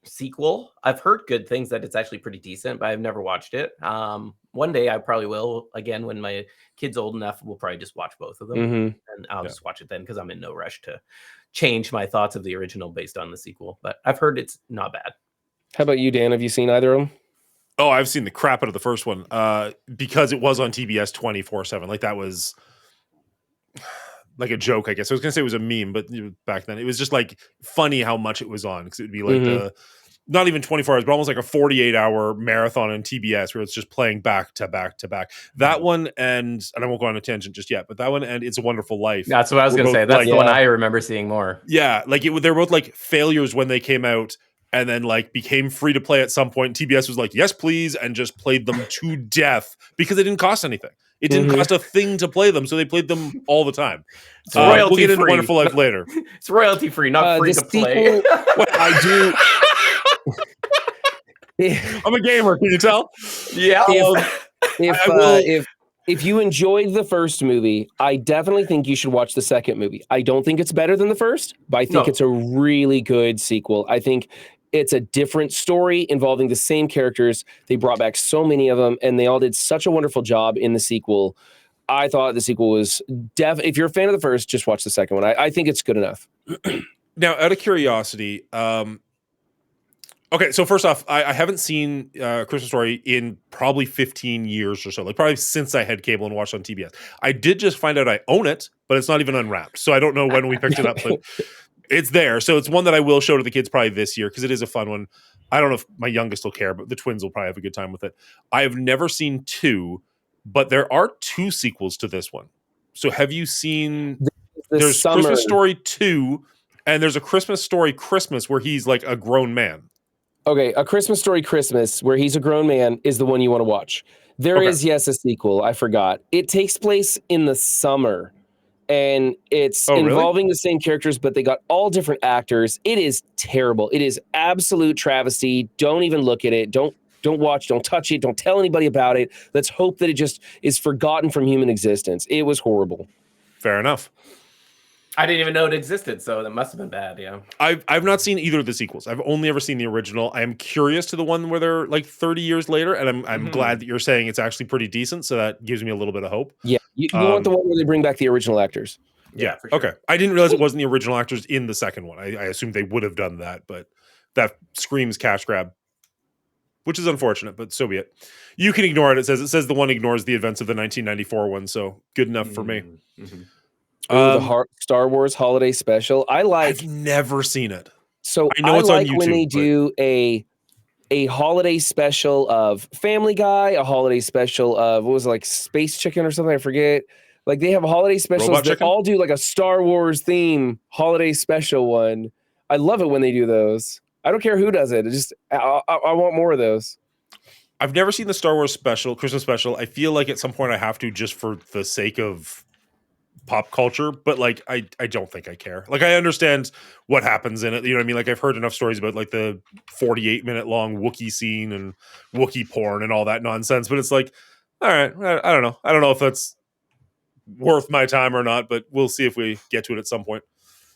sequel. I've heard good things that it's actually pretty decent, but I've never watched it. One day I probably will. Again, when my kid's old enough, we'll probably just watch both of them, and I'll just watch it then because I'm in no rush to change my thoughts of the original based on the sequel. But I've heard it's not bad. How about you, Dan? Have you seen either of them? Oh, I've seen the crap out of the first one because it was on TBS 24/7. Like that was like a joke, I guess. I was going to say it was a meme, but back then it was just like funny how much it was on because it would be like not even 24 hours, but almost like a 48-hour marathon on TBS where it's just playing back to back to back. That one and I won't go on a tangent just yet, but that one and It's a Wonderful Life. That's what I was going to say. That's the one I remember seeing more. Yeah, like they're both like failures when they came out. And then like became free to play at some point. TBS was like, yes, please. And just played them to death because it didn't cost anything. It didn't cost a thing to play them. So they played them all the time. It's royalty we'll get into free. Wonderful Life later. It's royalty free, not free to play. I do. I'm a gamer. Can you tell? Yeah. If you enjoyed the first movie, I definitely think you should watch the second movie. I don't think it's better than the first, but I think it's a really good sequel. I think It's a different story involving the same characters. They brought back so many of them, and they all did such a wonderful job in the sequel. I thought the sequel was if you're a fan of the first, just watch the second one. I think it's good enough. Now, out of curiosity, okay, so first off, I haven't seen Christmas Story in probably 15 years or so, like probably since I had cable and watched on TBS. I did just find out I own it, but it's not even unwrapped. So I don't know when we picked it up, but it's there. So it's one that I will show to the kids probably this year because it is a fun one. I don't know if my youngest will care, but the twins will probably have a good time with it. I have never seen 2, but there are 2 sequels to this one. So have you seen... There's Christmas Story 2, and there's a Christmas Story Christmas where he's like a grown man. Okay, A Christmas Story Christmas, where he's a grown man, is the one you want to watch. There is, yes, a sequel. I forgot. It takes place in the summer, and it's involving the same characters, but they got all different actors. It is terrible. It is absolute travesty. Don't even look at it. Don't watch. Don't touch it. Don't tell anybody about it. Let's hope that it just is forgotten from human existence. It was horrible. Fair enough. I didn't even know it existed, so that must have been bad. Yeah, I've not seen either of the sequels. I've only ever seen the original. I am curious to the one where they're like 30 years later, and I'm glad that you're saying it's actually pretty decent. So that gives me a little bit of hope. Yeah, you want the one where they bring back the original actors. Yeah, for sure. Okay. I didn't realize it wasn't the original actors in the second one. I assumed they would have done that, but that screams cash grab, which is unfortunate, but so be it. You can ignore it. It says the one ignores the events of the 1994 one, so good enough for me. Mm-hmm. The Star Wars Holiday Special. I've never seen it. So I know it's on YouTube, when they do a holiday special of Family Guy, a holiday special of what was it, like Space Chicken or something. I forget. Like they have holiday specials that all do like a Star Wars theme holiday special one. I love it when they do those. I don't care who does it. It's just I want more of those. I've never seen the Star Wars special, Christmas special. I feel like at some point I have to just for the sake of pop culture, but like I don't think I care. Like I understand what happens in it. You know what I mean? Like I've heard enough stories about like the 48-minute long Wookiee scene and Wookiee porn and all that nonsense, but it's like, all right, I don't know. I don't know if that's worth my time or not, but we'll see if we get to it at some point.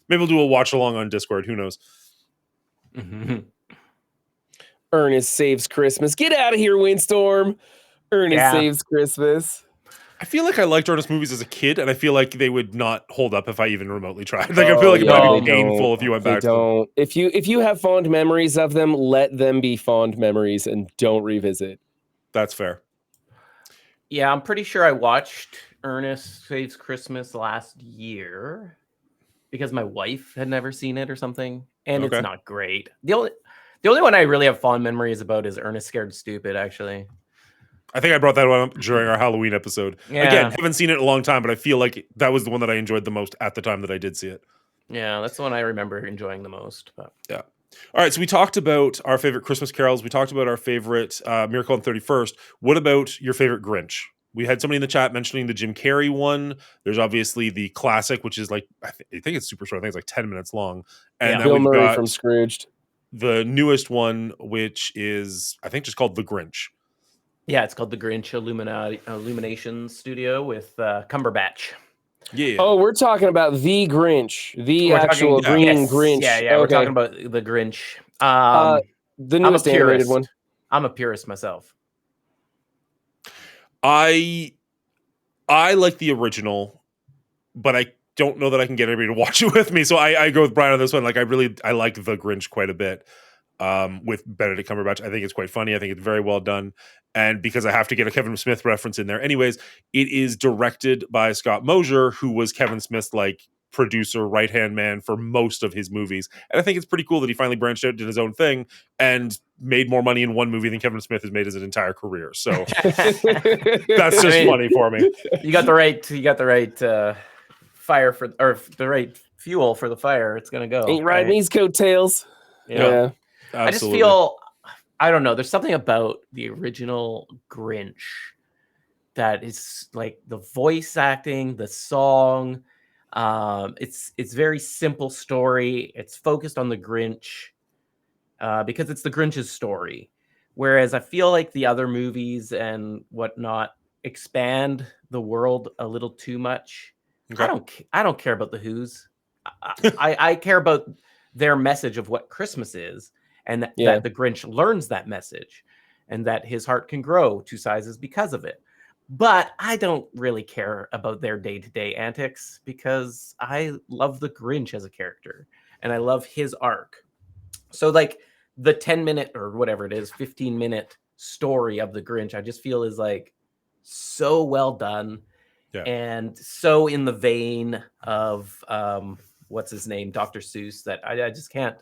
Maybe we'll do a watch along on Discord. Who knows? Mm-hmm. Ernest Saves Christmas. Get out of here, Windstorm. Ernest Saves Christmas. I feel like I liked Ernest movies as a kid, and I feel like they would not hold up if I even remotely tried. Like I feel like it might be painful if you went back to them. If you have fond memories of them, let them be fond memories and don't revisit. That's fair. Yeah, I'm pretty sure I watched Ernest Saves Christmas last year because my wife had never seen it or something, and it's not great. The only one I really have fond memories about is Ernest Scared Stupid, actually. I think I brought that one up during our Halloween episode. Yeah. Again, haven't seen it in a long time, but I feel like that was the one that I enjoyed the most at the time that I did see it. Yeah, that's the one I remember enjoying the most. But. Yeah. All right, so we talked about our favorite Christmas carols. We talked about our favorite Miracle on 31st. What about your favorite Grinch? We had somebody in the chat mentioning the Jim Carrey one. There's obviously the classic, which is like, I think it's super short. I think it's like 10 minutes long. And then Bill Murray from Scrooged. The newest one, which is, I think, just called The Grinch. Yeah, it's called The Grinch Illumination Studio with Cumberbatch. Yeah. Oh, we're talking about The Grinch, the actual green Grinch. Yeah, we're talking about The Grinch. The newest animated one. I'm a purist myself. I like the original, but I don't know that I can get everybody to watch it with me. So I go with Brian on this one. Like I like The Grinch quite a bit. With Benedict Cumberbatch. I think it's quite funny. I think it's very well done. And because I have to get a Kevin Smith reference in there anyways, it is directed by Scott Mosier, who was Kevin Smith's like producer, right-hand man for most of his movies. And I think it's pretty cool that he finally branched out, did his own thing, and made more money in one movie than Kevin Smith has made his entire career. So that's just funny for me. You got the right fire for, or the right fuel for the fire. It's gonna go. Ain't riding these coattails. Yeah. Absolutely. I just feel, I don't know, there's something about the original Grinch that is like the voice acting, the song. It's very simple story. It's focused on the Grinch because it's the Grinch's story. Whereas I feel like the other movies and whatnot expand the world a little too much. Okay. I don't care about the Who's. I care about their message of what Christmas is. and that, Yeah. that the Grinch learns that message, and that his heart can grow 2 sizes because of it. But I don't really care about their day-to-day antics because I love the Grinch as a character and I love his arc. So like the 10-minute or whatever it is, 15-minute story of the Grinch, I just feel is like so well done. Yeah. And so in the vein of what's his name, Dr. Seuss, that I just can't.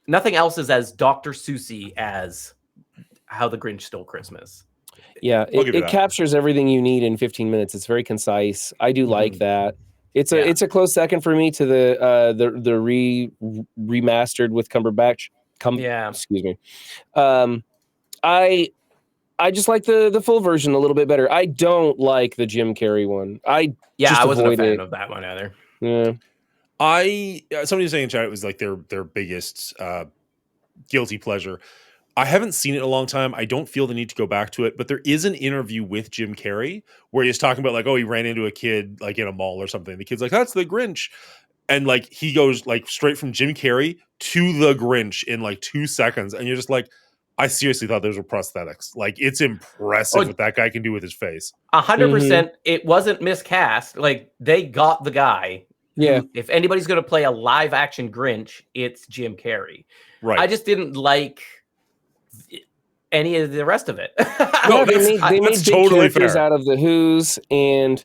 Nothing else is as Dr. Seussy as How the Grinch Stole Christmas. Yeah, give you it that. captures everything you need in 15 minutes. It's very concise. I do like that. It's Yeah. a close second for me to the remastered with Cumberbatch. Yeah. Excuse me. I just like the full version a little bit better. I don't like the Jim Carrey one. I I wasn't a avoid fan it. of that one either. Yeah. Somebody was saying in chat it was like their biggest guilty pleasure. I haven't seen it in a long time. I don't feel the need to go back to it, but there is an interview with Jim Carrey where he's talking about like, oh, he ran into a kid like in a mall or something. The kid's like, that's the Grinch. And like he goes like straight from Jim Carrey to the Grinch in like 2 seconds. And you're just like, I seriously thought those were prosthetics. Like it's impressive what that guy can do with his face. 100%. It wasn't miscast. Like they got the guy. Yeah. If anybody's going to play a live action Grinch, it's Jim Carrey. Right. I just didn't like any of the rest of it. No, they made that's big totally characters fair. out of the Who's, and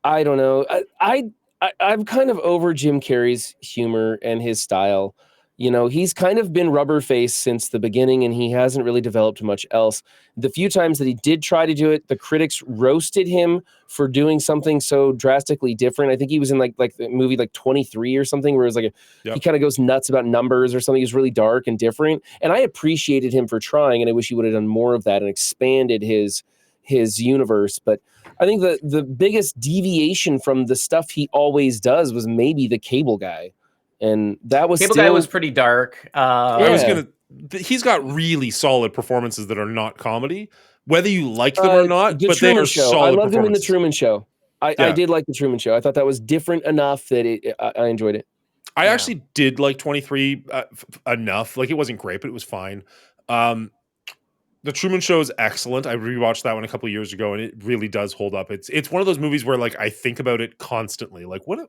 I don't know. I'm kind of over Jim Carrey's humor and his style. You know, he's kind of been rubber faced since the beginning, and he hasn't really developed much else. The few times that he did try to do it, the critics roasted him for doing something so drastically different. I think he was in like the movie like 23 or something, where it was like he kind of goes nuts about numbers or something. He's really dark and different, and I appreciated him for trying, and I wish he would have done more of that and expanded his universe. But I think the biggest deviation from the stuff he always does was maybe the Cable Guy. And that was Cable Guy was pretty dark. He's got really solid performances that are not comedy, whether you like them or not. The But Truman they are Show. solid. I loved him in the performances. Truman Show. I did like the Truman Show. I thought that was different enough that I enjoyed it. I actually did like 23 enough. Like it wasn't great, but it was fine. The Truman Show is excellent. I rewatched that one a couple of years ago, and it really does hold up. It's one of those movies where like I think about it constantly. Like what if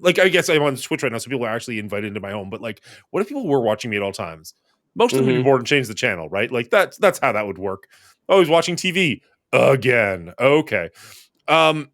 like I guess I'm on Twitch right now, so people are actually invited into my home. But like, what if people were watching me at all times? Most of them would be bored and change the channel, right? Like that's how that would work. Oh, he's watching TV again. Okay. And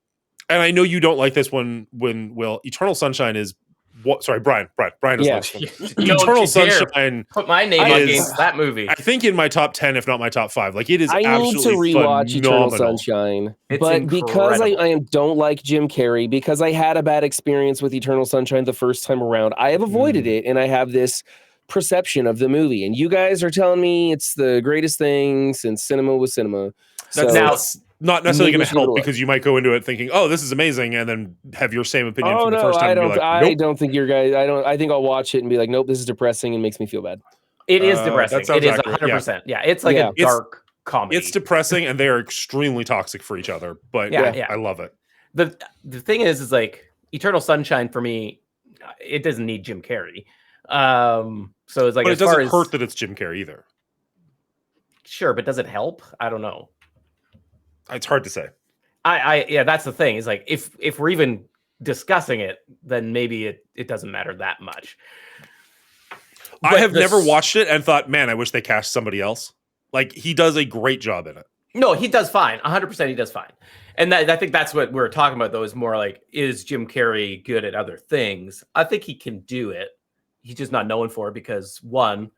I know you don't like this one when Eternal Sunshine is what? Sorry, Brian doesn't like this one. Eternal Sunshine. Put my name against that movie. I think in my top 10, if not my top 5. Like it is. I need to rewatch Eternal phenomenal. Sunshine, It's but because incredible. I don't like Jim Carrey, because I had a bad experience with Eternal Sunshine the first time around, I have avoided it, and I have this perception of the movie. And you guys are telling me it's the greatest thing since cinema was cinema. That's not necessarily going to help look. because you might go into it thinking, "Oh, this is amazing," and then have your same opinion Oh from the no, first time. I don't. And be like, I nope. don't think your guys. I think I'll watch it and be like, nope, this is depressing and makes me feel bad. It is depressing. that sounds It is accurate, 100%. Yeah, it's like a dark comedy. It's depressing, and they are extremely toxic for each other. But I love it. The thing is like Eternal Sunshine for me, it doesn't need Jim Carrey. So it's like, but as it far doesn't as, hurt that it's Jim Carrey either. Sure, but does it help? I don't know. It's hard to say. Yeah, that's the thing. Is like if we're even discussing it, then maybe it doesn't matter that much. I have never watched it and thought, man, I wish they cast somebody else. Like he does a great job in it. No, he does fine. 100% he does fine. And I think that's what we're talking about, though, is more like, is Jim Carrey good at other things? I think he can do it. He's just not known for it because, one,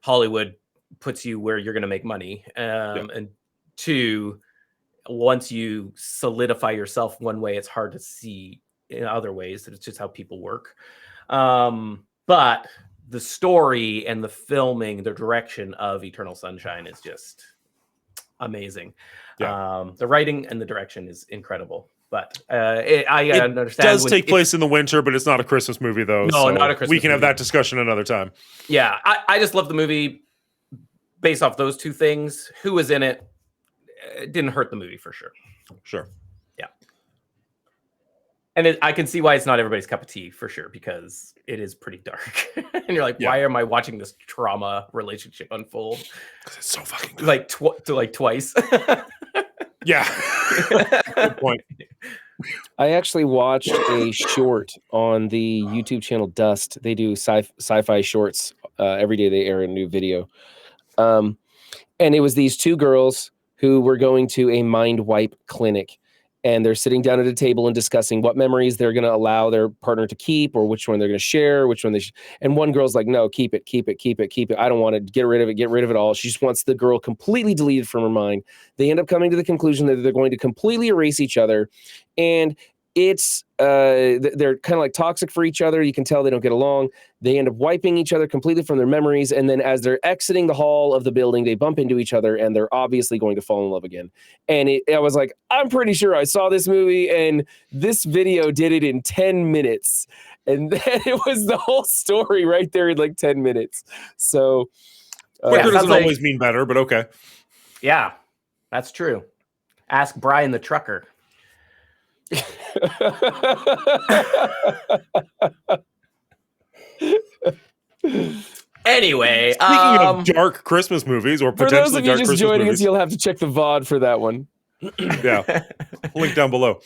Hollywood puts you where you're going to make money. And two, once you solidify yourself one way, it's hard to see in other ways. It's just how people work. But the story and the filming, the direction of Eternal Sunshine is just amazing. The writing and the direction is incredible. But I understand it does take place in the winter, but it's not a Christmas movie, though. No, not a Christmas We can have movie. that discussion another time. Yeah, I just love the movie based off those two things. Who was in it? It didn't hurt the movie for sure. Sure. Yeah. And I can see why it's not everybody's cup of tea for sure, because it is pretty dark. And you're like, why am I watching this trauma relationship unfold? Because it's so fucking good. Like twice. Yeah. Good point. I actually watched a short on the YouTube channel Dust. They do sci-fi shorts every day. They air a new video, and it was these two girls who were going to a mind wipe clinic, and they're sitting down at a table and discussing what memories they're going to allow their partner to keep, or which one they're going to share, which one they and one girl's like, no, keep it. I don't want it. Get rid of it all. She just wants the girl completely deleted from her mind. They end up coming to the conclusion that they're going to completely erase each other. And it's they're kind of like toxic for each other. You can tell they don't get along. They end up wiping each other completely from their memories. And then as they're exiting the hall of the building, they bump into each other and they're obviously going to fall in love again. And I was like, I'm pretty sure I saw this movie and this video did it in 10 minutes. And then it was the whole story right there in like 10 minutes. So Quicker doesn't always mean better, but okay. Yeah, that's true. Ask Brian the trucker. Anyway, speaking of dark Christmas movies or for potentially those of you dark just Christmas joining movies, us, you'll have to check the VOD for that one. Yeah, link down below.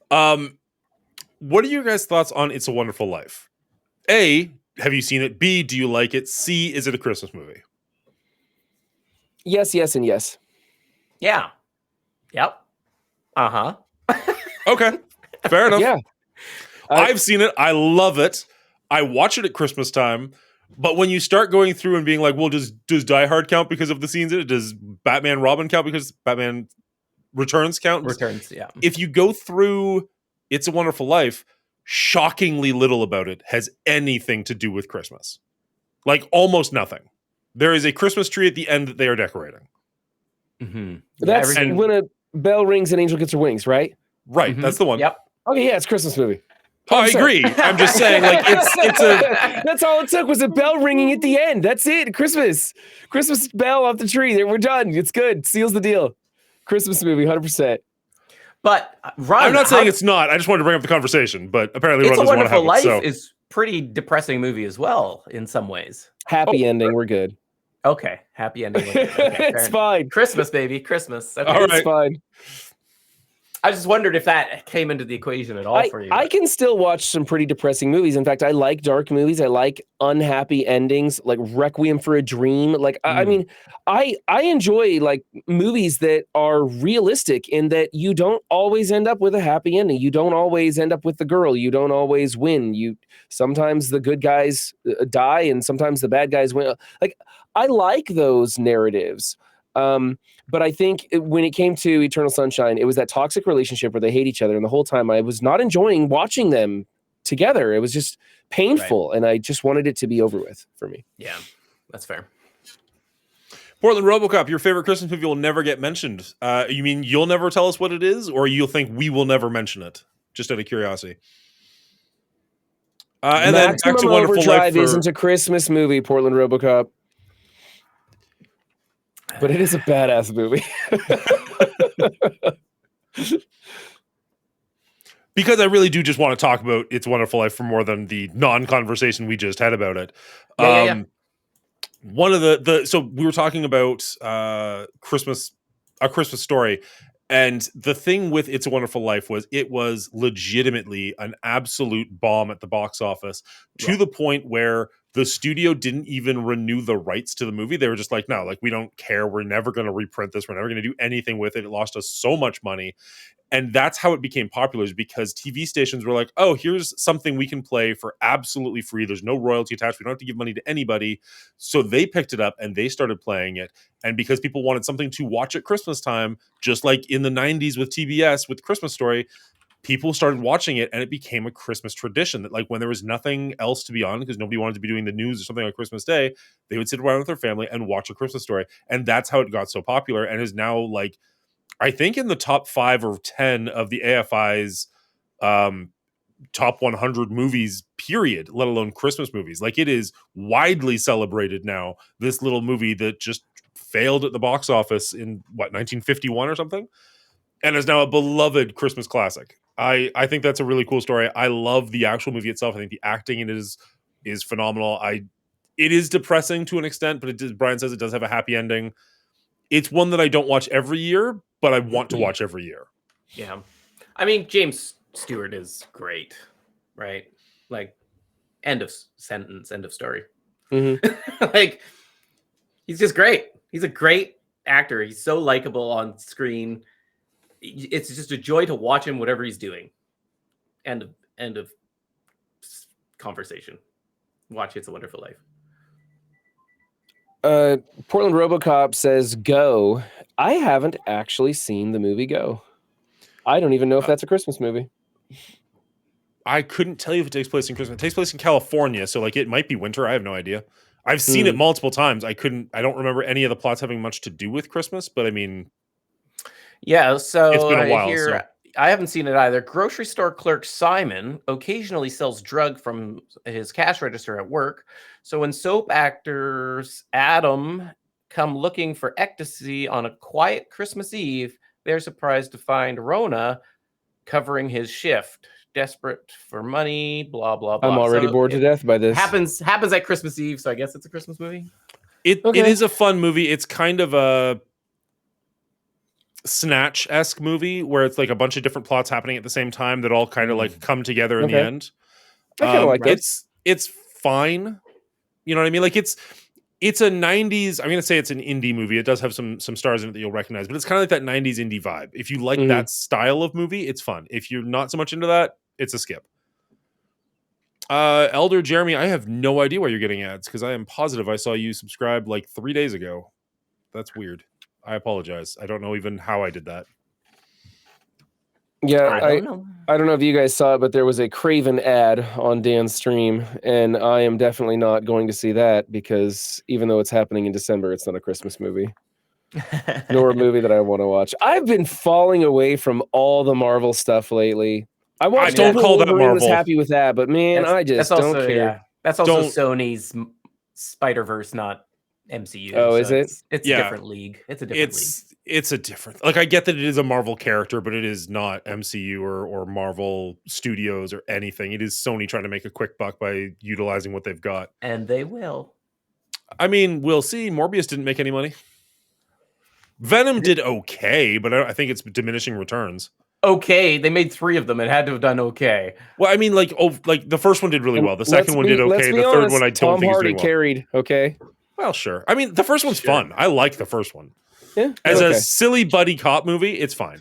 What are your guys' thoughts on It's a Wonderful Life? A, have you seen it? B, do you like it? C, is it a Christmas movie? Yes, and yes. Yeah. Yep. Uh-huh. Okay, fair enough. Yeah. I've seen it. I love it. I watch it at Christmas time. But when you start going through and being like, well, does Die Hard count because of the scenes in it? Does Batman Robin count because Batman Returns count? Returns, yeah. If you go through It's a Wonderful Life, shockingly little about it has anything to do with Christmas. Like almost nothing. There is a Christmas tree at the end that they are decorating. Mm-hmm. That's when a bell rings and angel gets her wings, right? Right, Mm-hmm. That's the one. Yep. Okay, yeah, it's a Christmas movie. Oh, I agree. I'm just saying, like, it's a... That's all it took was a bell ringing at the end. That's it. Christmas bell off the tree. We're done. It's good. Seals the deal. Christmas movie, 100%. But Ron, I'm not saying it's not. I just wanted to bring up the conversation, but apparently It's Ron a doesn't want to have Wonderful it. Life So. is pretty depressing movie as well in some ways. Happy ending. We're good. Okay, happy ending. Okay, It's fine. Christmas, baby, Christmas. Okay. All right. It's fine. I just wondered if that came into the equation at all for you. I can still watch some pretty depressing movies. In fact, I like dark movies. I like unhappy endings, like Requiem for a Dream. Like, I mean, I enjoy like movies that are realistic in that you don't always end up with a happy ending. You don't always end up with the girl. You don't always win. Sometimes the good guys die and sometimes the bad guys win. Like, I like those narratives. But I think when it came to Eternal Sunshine, it was that toxic relationship where they hate each other. And the whole time I was not enjoying watching them together. It was just painful. Right. And I just wanted it to be over with for me. Yeah, that's fair. Portland RoboCop, your favorite Christmas movie will never get mentioned. You mean you'll never tell us what it is, or you'll think we will never mention it? Just out of curiosity. And then Back to Wonderful Life isn't a Christmas movie, Portland RoboCop. But it is a badass movie. Because I really do just want to talk about It's a Wonderful Life for more than the non-conversation we just had about it. Yeah. One of so we were talking about A Christmas Story, and the thing with It's a Wonderful Life was it was legitimately an absolute bomb at the box office to the point where the studio didn't even renew the rights to the movie. They were just like, no, like, we don't care. We're never going to reprint this. We're never going to do anything with it. It lost us so much money. And that's how it became popular, is because TV stations were like, oh, here's something we can play for absolutely free. There's no royalty attached. We don't have to give money to anybody. So they picked it up and they started playing it. And because people wanted something to watch at Christmas time, just like in the 90s with TBS, with Christmas Story, people started watching it, and it became a Christmas tradition that, like, when there was nothing else to be on because nobody wanted to be doing the news or something on Christmas Day, they would sit around with their family and watch A Christmas Story. And that's how it got so popular and is now, like, I think in the top 5 or 10 of the AFI's top 100 movies, period, let alone Christmas movies. Like, it is widely celebrated now, this little movie that just failed at the box office in, 1951 or something? And is now a beloved Christmas classic. I think that's a really cool story. I love the actual movie itself. I think the acting in it is phenomenal. It is depressing to an extent, but Brian says it does have a happy ending. It's one that I don't watch every year, but I want to watch every year. Yeah. I mean, James Stewart is great, right? Like, end of sentence, end of story. Like, he's just great. He's a great actor. He's so likable on screen. It's just a joy to watch him, whatever he's doing. End of conversation. Watch It's a Wonderful Life. Portland RoboCop says Go. I haven't actually seen the movie Go. I don't even know if that's a Christmas movie. I couldn't tell you if it takes place in Christmas. It takes place in California, so like it might be winter. I have no idea. I've seen it multiple times. I don't remember any of the plots having much to do with Christmas, but I mean, yeah. So it's been a while. I haven't seen it either. Grocery store clerk Simon occasionally sells drug from his cash register at work. So when soap actors Adam come looking for ecstasy on a quiet Christmas Eve, they're surprised to find Rona covering his shift. Desperate for money, blah, blah, blah. I'm already bored to death by this. Happens at Christmas Eve, so I guess it's a Christmas movie. It is a fun movie. It's kind of a Snatch-esque movie where it's like a bunch of different plots happening at the same time that all kind of like come together in the end. I kind of like it. It's fine. You know what I mean? Like it's a 90s, I'm going to say it's an indie movie. It does have some stars in it that you'll recognize, but it's kind of like that 90s indie vibe. If you like that style of movie, it's fun. If you're not so much into that, it's a skip. Elder Jeremy, I have no idea why you're getting ads because I am positive I saw you subscribe like 3 days ago. That's weird. I apologize. I don't know even how I did that. Yeah, I don't know if you guys saw it, but there was a Craven ad on Dan's stream, and I am definitely not going to see that because even though it's happening in December, it's not a Christmas movie. Nor a movie that I want to watch. I've been falling away from all the Marvel stuff lately. I don't call that Marvel. Was happy with that, but man, I just don't care. Yeah. That's also Sony's Spider-Verse, not MCU. Oh, is it? It's a different league. It's a different league. It's a different. Like I get that it is a Marvel character, but it is not MCU or Marvel Studios or anything. It is Sony trying to make a quick buck by utilizing what they've got, and they will. I mean, we'll see. Morbius didn't make any money. Venom did okay, but I think it's diminishing returns. Okay, they made 3 of them. It had to have done okay. Well, I mean, like the first one did really well. The second one did okay. The third one I don't think is doing well. Carried. Okay. Well, sure. I mean, the first one's fun. I like the first one. Yeah. As a silly buddy cop movie, it's fine.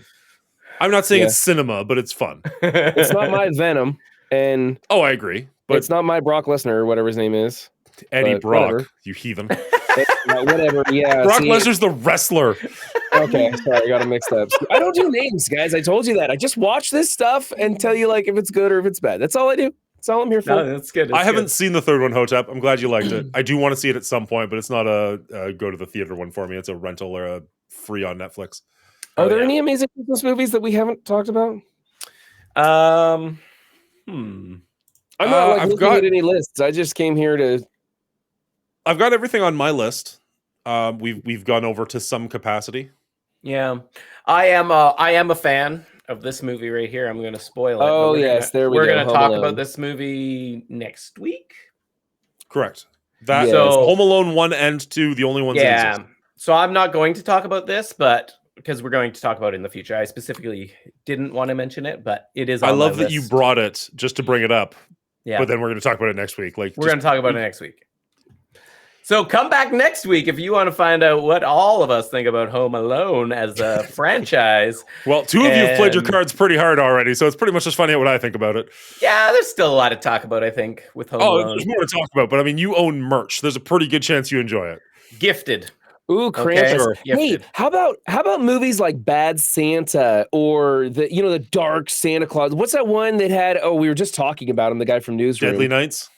I'm not saying it's cinema, but it's fun. It's not my Venom, and I agree. But it's not my Brock Lesnar or whatever his name is. Eddie Brock, whatever. You heathen. Whatever. Yeah. Brock Lesnar's the wrestler. Okay, sorry, I got it mixed up. I don't do names, guys. I told you that. I just watch this stuff and tell you like if it's good or if it's bad. That's all I do. That's all I'm here for. No, that's good. I haven't seen the third one, Hotep. I'm glad you liked it. I do want to see it at some point, but it's not a go to the theater one for me. It's a rental or a free on Netflix. Are there any amazing Christmas movies that we haven't talked about? I'm not looking at any lists. I just came here to. I've got everything on my list. We've gone over to some capacity. Yeah, I am a fan of this movie right here. I'm going to spoil it. Oh yes, there we go. We're going to talk about this movie next week. Correct. That Home Alone 1 and 2, the only ones. that exist. So I'm not going to talk about this, but because we're going to talk about it in the future, I specifically didn't want to mention it, but it is. I love that you brought it just to bring it up. Yeah, but then we're going to talk about it next week. Like we're going to talk about it next week. So come back next week if you want to find out what all of us think about Home Alone as a franchise. Well, 2 of you have played your cards pretty hard already, so it's pretty much just finding out what I think about it. Yeah, there's still a lot to talk about, I think, with Home Alone. There's more to talk about, but I mean, you own merch. There's a pretty good chance you enjoy it. Gifted. Ooh, Krampus. Okay. Hey, how about movies like Bad Santa or the Dark Santa Claus? What's that one that had? Oh, we were just talking about him. The guy from Newsroom. Deadly Nights.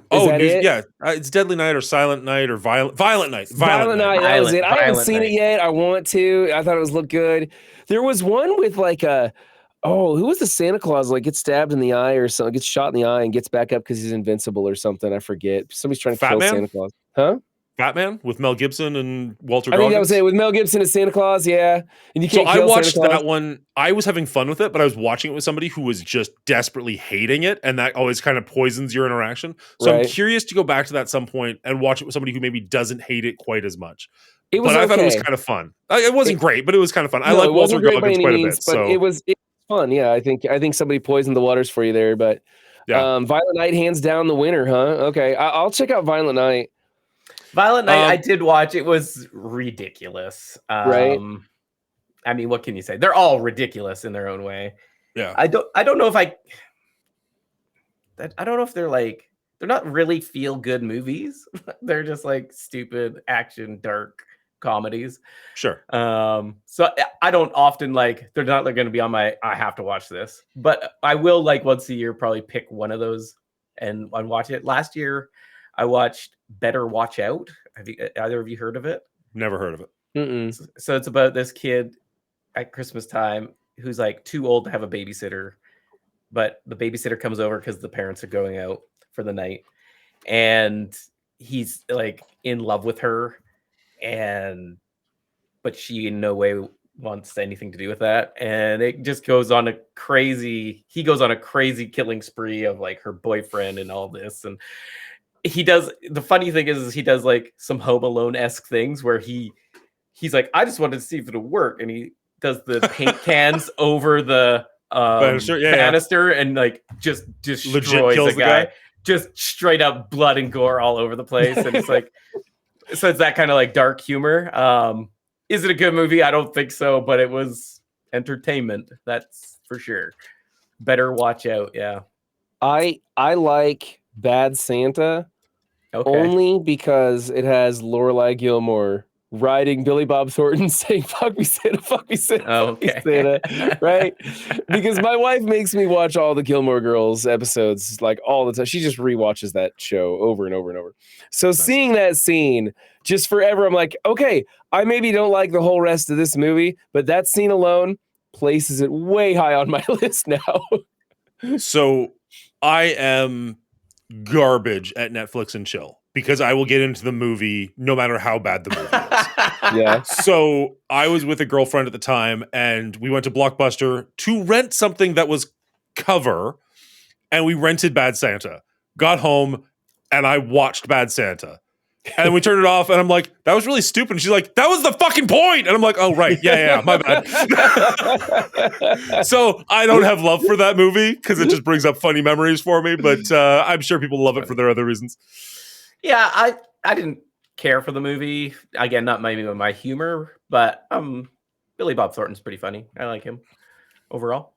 It's Deadly Night or Silent Night or Violent Night. Violent Night. That was it. I haven't seen it yet. I want to. I thought it looked good. There was one with like who was the Santa Claus? Like gets stabbed in the eye or something, gets shot in the eye and gets back up because he's invincible or something. I forget. Somebody's trying to kill Santa Claus. Huh? Fat Man with Mel Gibson and Walter I think that was Goggins. it with Mel Gibson as Santa Claus. Yeah, and you So can't I kill Santa watched Claus. that one. I was having fun with it, but I was watching it with somebody who was just desperately hating it, and that always kind of poisons your interaction. So I'm Right. curious to go back to that some point and watch it with somebody who maybe doesn't hate it quite as much. It was But I thought it was okay. kind of fun. It wasn't great, but it was kind of fun. I No, like it Walter wasn't great by Goggins any quite a means, bit. but So it was fun. Yeah, I think somebody poisoned the waters for you there, but yeah, Violent Night hands down the winner, huh? Okay, I'll check out Violent Night. Violent Night, I did watch. It was ridiculous. Right. I mean, what can you say? They're all ridiculous in their own way. yeah. I don't know if I don't know if they're not really feel good movies. They're just like stupid action dark comedies. Sure. So I don't often they're not going to be on my I have to watch this, but I will once a year probably pick one of those and watch it. Last year I watched Better Watch Out. Have either of you heard of it? Never heard of it. Mm-mm. So it's about this kid at Christmas time who's too old to have a babysitter, but the babysitter comes over because the parents are going out for the night, and he's in love with her, but she in no way wants anything to do with that, and it just goes on a crazy killing spree of her boyfriend and all this. And the funny thing is he does some Home Alone-esque things where he's like, I just wanted to see if it'll work, and he does the paint cans over the banister and just destroys kills the guy. Just straight up blood and gore all over the place. And it's so it's that kind of dark humor. Is it a good movie? I don't think so, but it was entertainment, that's for sure. Better Watch Out. Yeah. I like Bad Santa only because it has Lorelai Gilmore riding Billy Bob Thornton saying "Fuck me, Santa, fuck me, Santa, fuck me, Santa," right? Because my wife makes me watch all the Gilmore Girls episodes all the time. She just rewatches that show over and over and over. So seeing that scene just forever, I'm like, okay, I maybe don't like the whole rest of this movie, but that scene alone places it way high on my list now. So I am garbage at Netflix and chill because I will get into the movie no matter how bad the movie is. Yeah. So I was with a girlfriend at the time and we went to Blockbuster to rent something that was cover, and we rented Bad Santa. Got home and I watched Bad Santa. And then we turned it off and I'm like, that was really stupid. And she's like, that was the fucking point. And I'm like, oh, right. Yeah, my bad. So I don't have love for that movie because it just brings up funny memories for me. But I'm sure people love it for their other reasons. Yeah, I didn't care for the movie. Again, not my humor, but Billy Bob Thornton's pretty funny. I like him overall.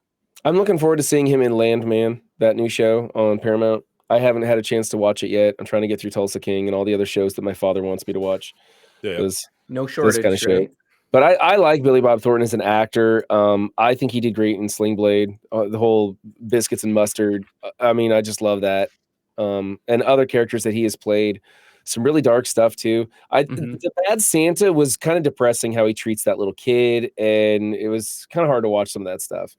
I'm looking forward to seeing him in Landman, that new show on Paramount. I haven't had a chance to watch it yet. I'm trying to get through Tulsa King and all the other shows that my father wants me to watch. Yeah. No shortage. Kind of show. But I like Billy Bob Thornton as an actor. I think he did great in Sling Blade, the whole biscuits and mustard. I mean, I just love that. And other characters that he has played. Some really dark stuff too. The Bad Santa was kind of depressing how he treats that little kid, and it was kind of hard to watch some of that stuff.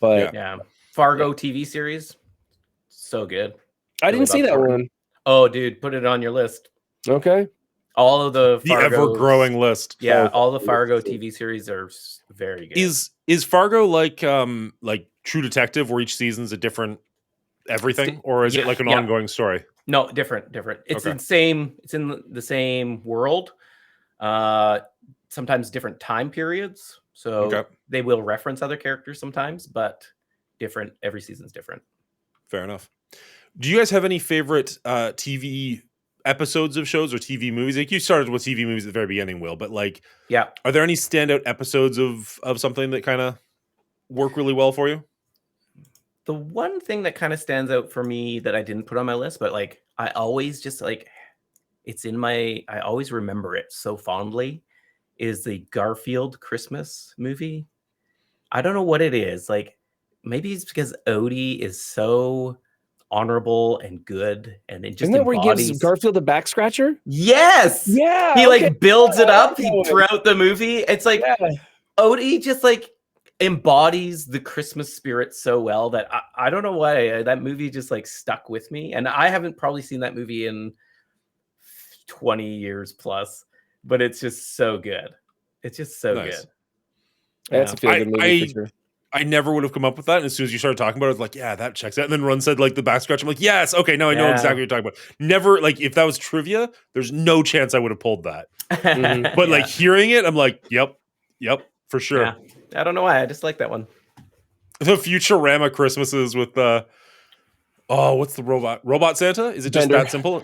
But yeah. Fargo TV series, so good. I didn't see that one. Oh, dude, put it on your list. Okay. All of the ever-growing list. Yeah, all the Fargo TV series are very good. Is Fargo like True Detective, where each season's a different everything, or is it like an ongoing story? No, different. It's It's in the same world. Sometimes different time periods. So they will reference other characters sometimes, but different. Every season's different. Fair enough. Do you guys have any favorite TV episodes of shows or TV movies? Like you started with TV movies at the very beginning, Will, but are there any standout episodes of something that kind of work really well for you? The one thing that kind of stands out for me that I didn't put on my list, but I always just it's in I always remember it so fondly, is the Garfield Christmas movie. I don't know what it is. Maybe it's because Odie is so honorable and good, and it just isn't that where he gives Garfield a back scratcher? Yes. Yeah. He builds it up throughout the movie. It's Odie just embodies the Christmas spirit so well that I don't know why that movie just stuck with me. And I haven't probably seen that movie in 20 years plus, but it's just so good. It's just so Nice. good. That's a feel good movie for sure. I never would have come up with that. And as soon as you started talking about it, I was like, yeah, that checks out. And then Ron said like the back scratch. I'm like, yes, okay, now I know Yeah. exactly what you're talking about. Never, like, if that was trivia, there's no chance I would have pulled that. Mhm. But like hearing it, I'm like, yep, for sure. Yeah. I don't know why. I just like that one. The Futurama Christmases with what's the robot Santa? Is it just Bender. that simple?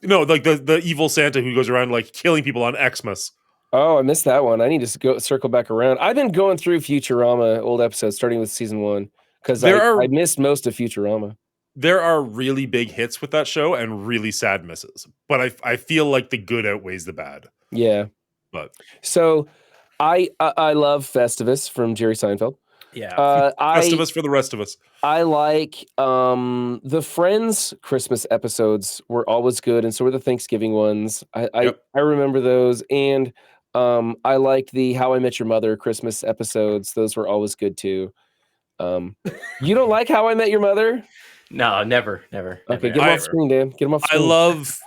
No, like the evil Santa who goes around like killing people on Xmas. Oh, I missed that one. I need to go circle back around. I've been going through Futurama old episodes, starting with season 1, because I missed most of Futurama. There are really big hits with that show and really sad misses, but I feel like the good outweighs the bad. Yeah. But so I love Festivus from Jerry Seinfeld. Yeah. Festivus for the rest of us. I like the Friends Christmas episodes were always good, and so were the Thanksgiving ones. I remember those, and I liked the How I Met Your Mother Christmas episodes. Those were always good too. You don't like How I Met Your Mother? No, never. Okay, get them off screen, Dan. Get them off I screen. love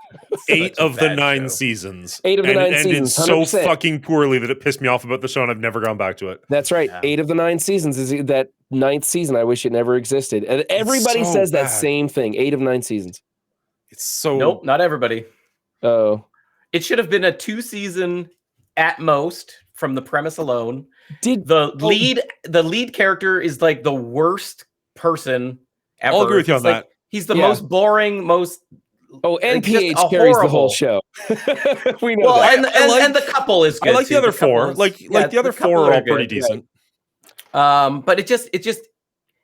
8 a of the bad 9 show. seasons. 8 of the 9 and seasons, it's so 100%. fucking poorly that it pissed me off about the show, and I've never gone back to it. That's right. Yeah. 8 of the 9 seasons is that 9th season. I wish it never existed. And everybody so says that bad. same thing. 8 of 9 seasons. It's so Nope, not everybody. Oh, It should have been a 2-season at most from the premise alone. did The lead character is like the worst person ever. I'll agree with you on that. He's the Yeah. most boring, most and just PH a carries the whole horrible- show. We know well, that. and the couple is good. I like the too. other couple 4. is- Like yeah, the other couple 4 are all good. pretty decent. But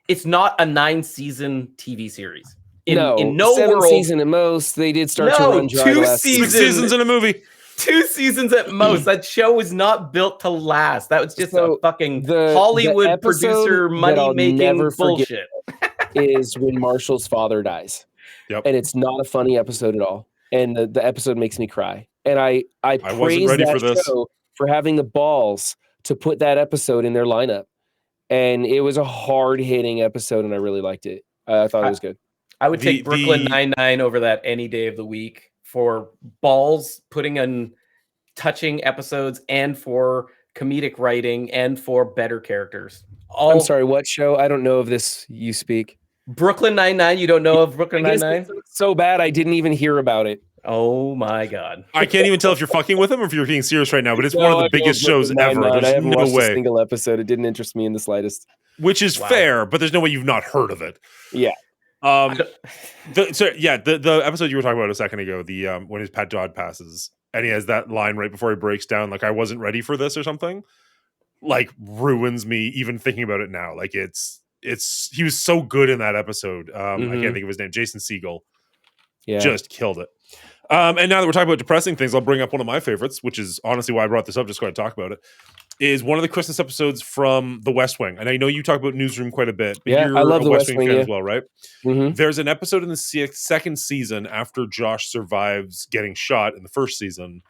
it's not a 9-season TV series. In no 7 world, season at most. They did start to No, run dry 2 last seasons. 6 seasons in a movie. 2 seasons at most. That show was not built to last. That was just So a fucking the Hollywood episode producer that money I'll making never forget bullshit. is when Marshall's father dies. Yep. And it's not a funny episode at all. And the episode makes me cry. And I wasn't praise ready that for this. show for having the balls to put that episode in their lineup. And it was a hard-hitting episode, and I really liked it. I thought it was good. I would take The- Brooklyn the- Nine-Nine over that any day of the week for balls, putting in touching episodes, and for comedic writing, and for better characters. I'm sorry, what show? I don't know of this you speak. Brooklyn Nine-Nine. You don't know of Brooklyn I guess Nine-Nine? it's so bad I didn't even hear about it. Oh my god. I can't even tell if you're fucking with him or if you're being serious right now, but it's No, one of the I biggest love shows Brooklyn ever. Nine-Nine. I There's haven't no watched a way. single episode. It didn't interest me in the slightest. Which is Wow. fair, but there's no way you've not heard of it. Yeah. The episode you were talking about a second ago, the when his pet dog passes, and he has that line right before he breaks down, like I wasn't ready for this or something, like ruins me even thinking about it now. Like it's he was so good in that episode. I Mhm. can't think of his name. Jason Segel Yeah. just killed it. And now that we're talking about depressing things, I'll bring up one of my favorites, which is honestly why I brought this up, just going to talk about it. Is one of the Christmas episodes from The West Wing, and I know you talk about Newsroom quite a bit. But Yeah, you're I love a The West West Wing Wing, fan yeah. as well, right? hmm There's an episode in the second season after Josh survives getting shot in the first season,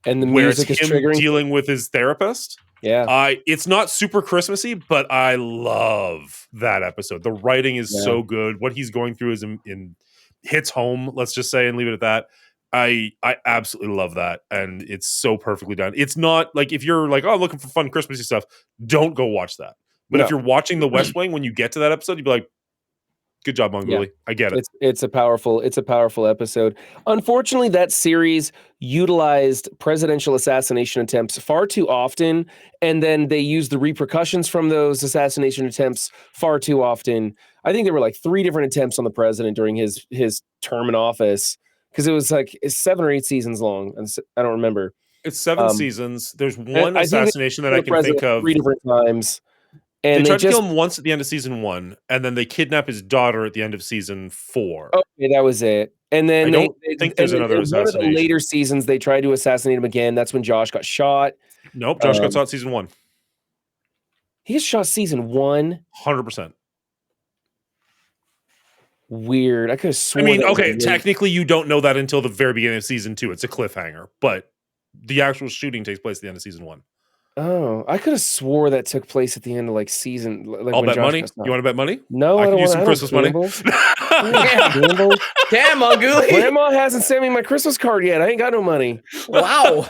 And the where it's music is him triggering. dealing with his therapist. Yeah. It's not super Christmassy, but I love that episode. The writing is Yeah. so good. What he's going through is in hits home. Let's just say and leave it at that. I absolutely love that, and it's so perfectly done. It's not like if you're like, oh, I'm looking for fun Christmassy stuff, don't go watch that. But if No. you're watching The West Wing, when you get to that episode, you'd be like, good job, Mongoli. I get it. It's a powerful episode. Unfortunately, that series utilized presidential assassination attempts far too often, and then they used the repercussions from those assassination attempts far too often. I think there were like 3 different attempts on the president during his term in office, because it was like 7 or 8 seasons long. And I don't remember. It's 7 um, seasons. There's one I think they assassination that I The can think president of. 3 different times, They and tried they to kill just him once at the end of season 1, and then they kidnap his daughter at the end of season 4. okay, that was it. And then I don't think there's and another in one of the assassination. later seasons, they tried to assassinate him again. That's when Josh got shot. Nope, Josh got um, shot season 1. He got shot season 1. 100%. Weird. I could have I sworn. mean, that was okay, a late- technically you don't know that until the very beginning of season 2. It's a cliffhanger, but the actual shooting takes place at the end of season 1. Oh, I could have swore that took place at the end of like season. Like I'll when bet Josh money. got shot. You want to bet money? No, I I can don't use want some I don't Christmas money. gamble. Damn, Monguli. Grandma hasn't sent me my Christmas card yet. I ain't got no money. Wow.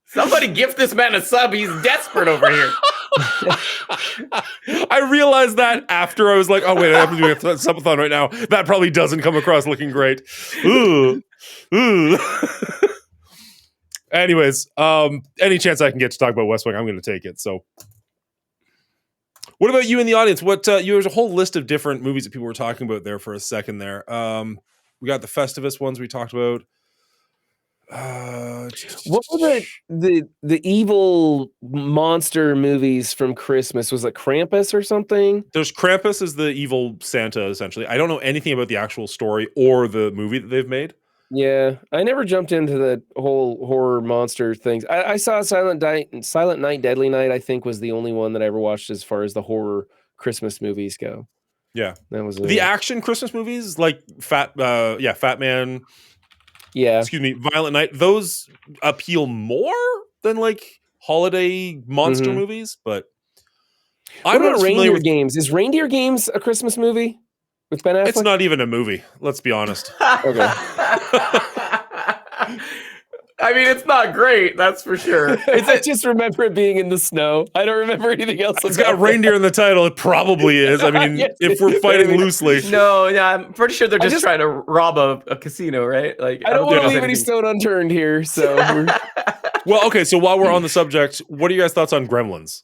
Somebody gift this man a sub. He's desperate over here. I realized that after I was like, oh wait, I have to do a subathon right now. That probably doesn't come across looking great. Ooh. Anyways, any chance I can get to talk about West Wing, I'm going to take it. So, what about you in the audience? There's a whole list of different movies that people were talking about there for a second there. We got the Festivus ones we talked about. What were the evil monster movies from Christmas? Was it Krampus or something? There's Krampus is the evil Santa, essentially. I don't know anything about the actual story or the movie that they've made. Yeah, I never jumped into the whole horror monster things. I saw Silent Night, Deadly Night, I think was the only one that I ever watched as far as the horror Christmas movies go. Yeah. That was the action Christmas movies like Fat Man. Yeah. Excuse me, Violent Night. Those appeal more than like holiday monster movies, but I'm not Reindeer Games. Is Reindeer Games a Christmas movie with Ben Affleck? It's not even a movie. Let's be honest. Okay. I mean, it's not great, that's for sure. I just remember it being in the snow. I don't remember anything else. It's got reindeer in the title. It probably is. I mean, Yes, if we're fighting loosely. No, yeah, I'm pretty sure they're just trying to rob a casino, right? Like, I don't want to leave any stone unturned here. So, well, okay. So while we're on the subject, what are you guys' thoughts on Gremlins?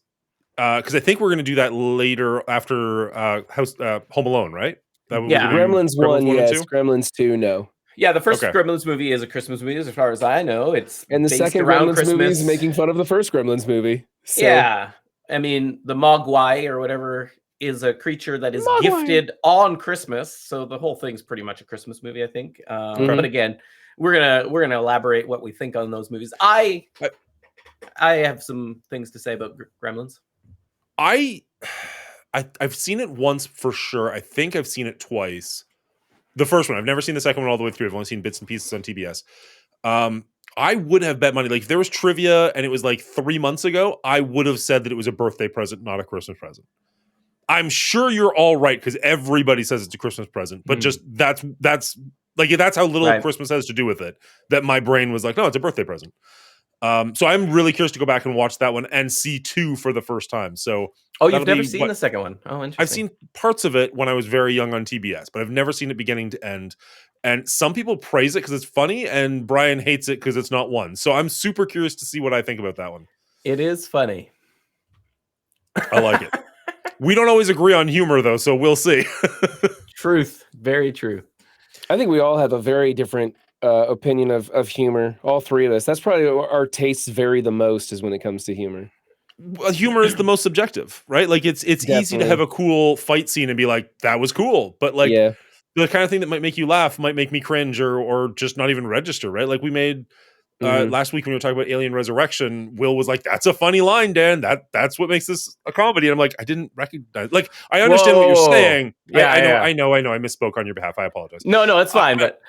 Because I think we're going to do that later after Home Alone, right? Gremlins 1, yes. Gremlins 2, no. Yeah, the first Gremlins movie is a Christmas movie, as far as I know. It's and the second Gremlins movie is making fun of the first Gremlins movie. So. Yeah, I mean the Mogwai or whatever is a creature that is gifted on Christmas, so the whole thing's pretty much a Christmas movie, I think. But again, we're gonna elaborate what we think on those movies. I have some things to say about Gremlins. I've seen it once for sure. I think I've seen it twice. The first one. I've never seen the second one all the way through. I've only seen bits and pieces on TBS. I would have bet money. Like if there was trivia and it was like 3 months ago, I would have said that it was a birthday present, not a Christmas present. I'm sure you're all right because everybody says it's a Christmas present, but just that's how little Christmas has to do with it. That my brain was like, no, it's a birthday present. So I'm really curious to go back and watch that one and see 2 for the first time. So you've never seen the second one? Oh, interesting. I've seen parts of it when I was very young on TBS, but I've never seen it beginning to end. And some people praise it because it's funny, and Brian hates it because it's not one. So I'm super curious to see what I think about that one. It is funny. I like it. We don't always agree on humor, though, so we'll see. Truth. Very true. I think we all have a very different opinion of humor. All three of us. That's probably our tastes vary the most is when it comes to humor. Well, humor is the most subjective, right? Like it's easy to have a cool fight scene and be like, that was cool. But like the kind of thing that might make you laugh might make me cringe or just not even register, right? Like we made last week when we were talking about Alien Resurrection, Will was like, that's a funny line, Dan. That's what makes this a comedy. And I'm like, I didn't recognize. Like, I understand what you're saying. Yeah, I know. I misspoke on your behalf. I apologize. No, it's fine. But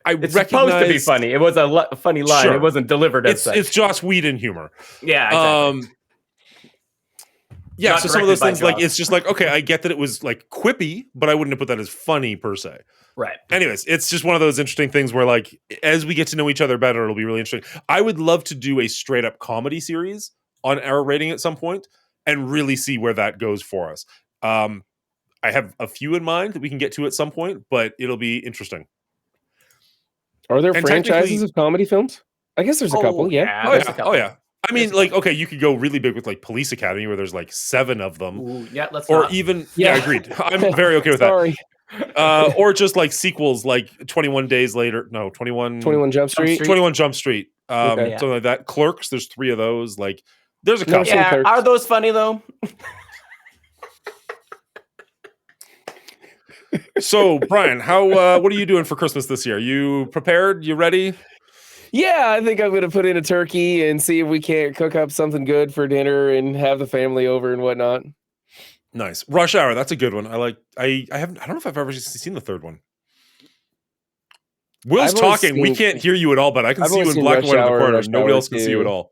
it's supposed to be funny. It was a funny line. Sure. It wasn't delivered as such. It's Joss Whedon humor. Yeah, exactly. Yeah, so some of those things, like, it's just like, okay, I get that it was like quippy, but I wouldn't have put that as funny per se. Right. Anyways, it's just one of those interesting things where, like, as we get to know each other better, it'll be really interesting. I would love to do a straight up comedy series on our rating at some point and really see where that goes for us. I have a few in mind that we can get to at some point, but it'll be interesting. Are there franchises of comedy films? I guess there's a couple. Yeah. Oh yeah. I mean, like, okay, you could go really big with like Police Academy, where there's like 7 of them. Ooh, yeah, let's. Or not. even, yeah, agreed. I'm very okay with that. Or just like sequels, like 21 Days Later. No, 21 Jump Street. 21 Jump Street. Something like that. Clerks. There's 3 of those. Like, there's a couple. Yeah, are those funny though? So, Brian, what are you doing for Christmas this year? You prepared? You ready? Yeah, I think I'm going to put in a turkey and see if we can't cook up something good for dinner and have the family over and whatnot. Nice. Rush Hour. That's a good one. I don't know if I've ever seen the third one. Will's talking. We can't hear you at all, but I can see you in black and white in the corner. Nobody else can see you at all.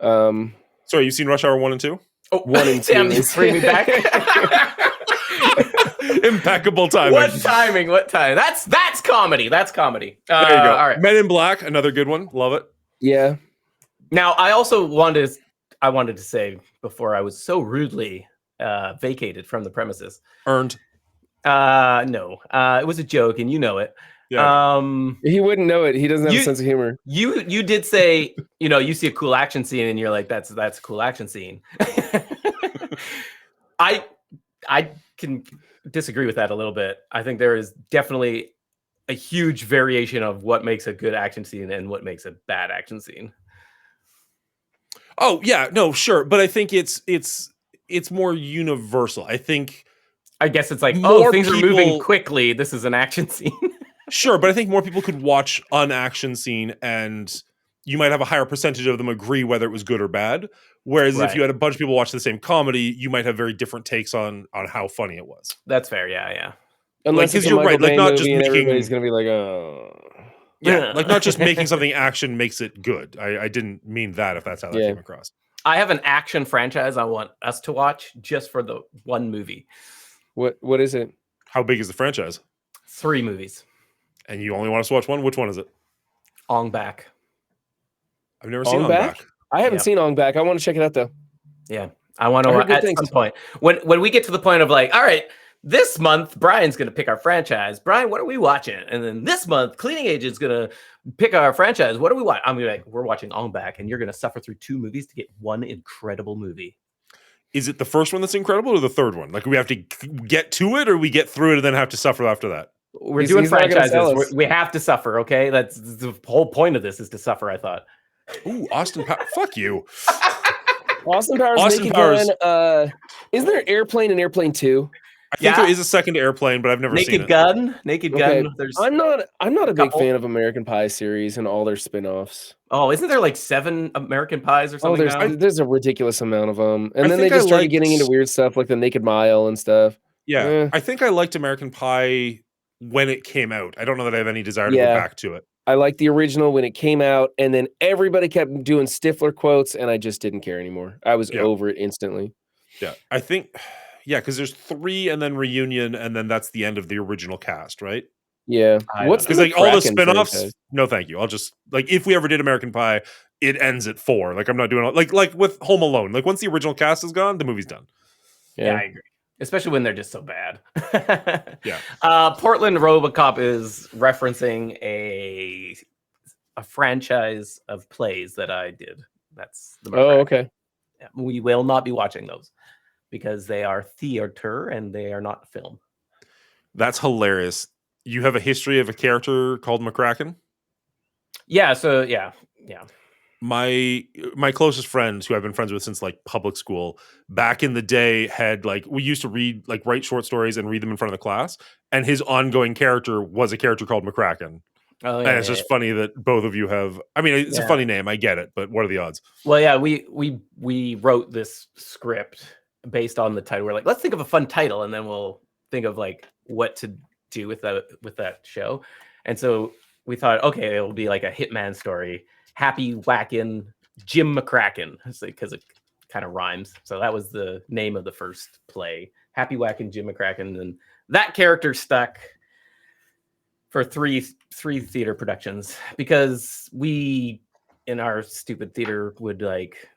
Sorry, you've seen Rush Hour 1 and 2? Oh, 1 and 2. Damn, you bring me back. Impeccable timing. What timing? What time? That's comedy. That's comedy. There you go. All right. Men in Black, another good one. Love it. Yeah. Now, I also wanted to say before I was so rudely vacated from the premises. Earned. No, it was a joke, and you know it. Yeah. He wouldn't know it. He doesn't have a sense of humor. You did say, you see a cool action scene, and you're like, that's a cool action scene. I can disagree with that a little bit. I think there is definitely a huge variation of what makes a good action scene and what makes a bad action scene. Oh yeah, no, sure, but I think it's more universal. I guess it's like, more things are people- moving quickly. This is an action scene. Sure, but I think more people could watch an action scene and you might have a higher percentage of them agree whether it was good or bad. Whereas if Right. you had a bunch of people watch the same comedy, you might have very different takes on how funny it was. That's fair. Yeah. Unless 'cause it's a you're Michael right, like, Bay not movie just and making- everybody's gonna be like, oh. Yeah, like not just making something action makes it good. I didn't mean that if that's how that Yeah. came across. I have an action franchise I want us to watch just for the one movie. What is it? How big is the franchise? 3 movies. And you only want us to watch one? Which one is it? Ong Bak. I've never seen Ong On Bak? Back. I haven't Yep. seen Ong Bak. I want to check it out though. Yeah. I want I to heard good at things. some point. When we get to the point of like, all right, this month Brian's going to pick our franchise. Brian, what are we watching? And then this month Cleaning Agent's going to pick our franchise. What do we watch? I'm gonna be like, we're watching Ong Bak, and you're going to suffer through 2 movies to get one incredible movie. Is it the first one that's incredible or the third one? Like we have to get to it or we get through it and then have to suffer after that? We're He's doing not gonna franchises. tell us. We have to suffer. Okay. That's the whole point of this is to suffer. I thought. Ooh, Austin Powers. Fuck you. Austin Powers, Austin Naked Powers. Gun. Isn't there Airplane and Airplane 2? I think Yeah. there is a second Airplane, but I've never seen Naked it. Gun. Naked Okay. Gun. There's I'm not a big couple. fan of American Pie series and all their spin-offs. isn't there like 7 American Pies or Oh, something now? there's a ridiculous amount of them. And I then they think I just started liked- getting into weird stuff like the Naked Mile and stuff. Yeah. Eh. I think I liked American Pie when it came out. I don't know that I have any desire to Yeah. go back to it. I liked the original when it came out, and then everybody kept doing Stifler quotes, and I just didn't care anymore. I was Yeah. over it instantly. Yeah. I think, yeah, because there's 3 and then Reunion, and then that's the end of the original cast, right? Yeah. I What's don't Because like all the McCracken spin-offs, franchise? no thank you. I'll just like if we ever did American Pie, it ends at 4. Like I'm not doing like with Home Alone. Like once the original cast is gone, the movie's done. Yeah, I agree. Especially when they're just so bad. Yeah. Portland RoboCop is referencing a franchise of plays that I did. That's the Oh, McCracken. okay. Yeah, we will not be watching those because they are theater and they are not film. That's hilarious. You have a history of a character called McCracken? Yeah. So yeah. My closest friends who I've been friends with since like public school back in the day had like we used to read like write short stories and read them in front of the class, and his ongoing character was a character called McCracken. Oh, And it's just funny that both of you have I mean it's a Yeah. funny name, I get it, but what are the odds? Well, yeah, we wrote this script based on the title. We're like, let's think of a fun title, and then we'll think of like what to do with that show. And so we thought, okay, it'll be like a hitman story. Happy Whackin' Jim McCracken, because it kind of rhymes. So that was the name of the first play, Happy Whackin' Jim McCracken, and that character stuck for three theater productions because we in our stupid theater would like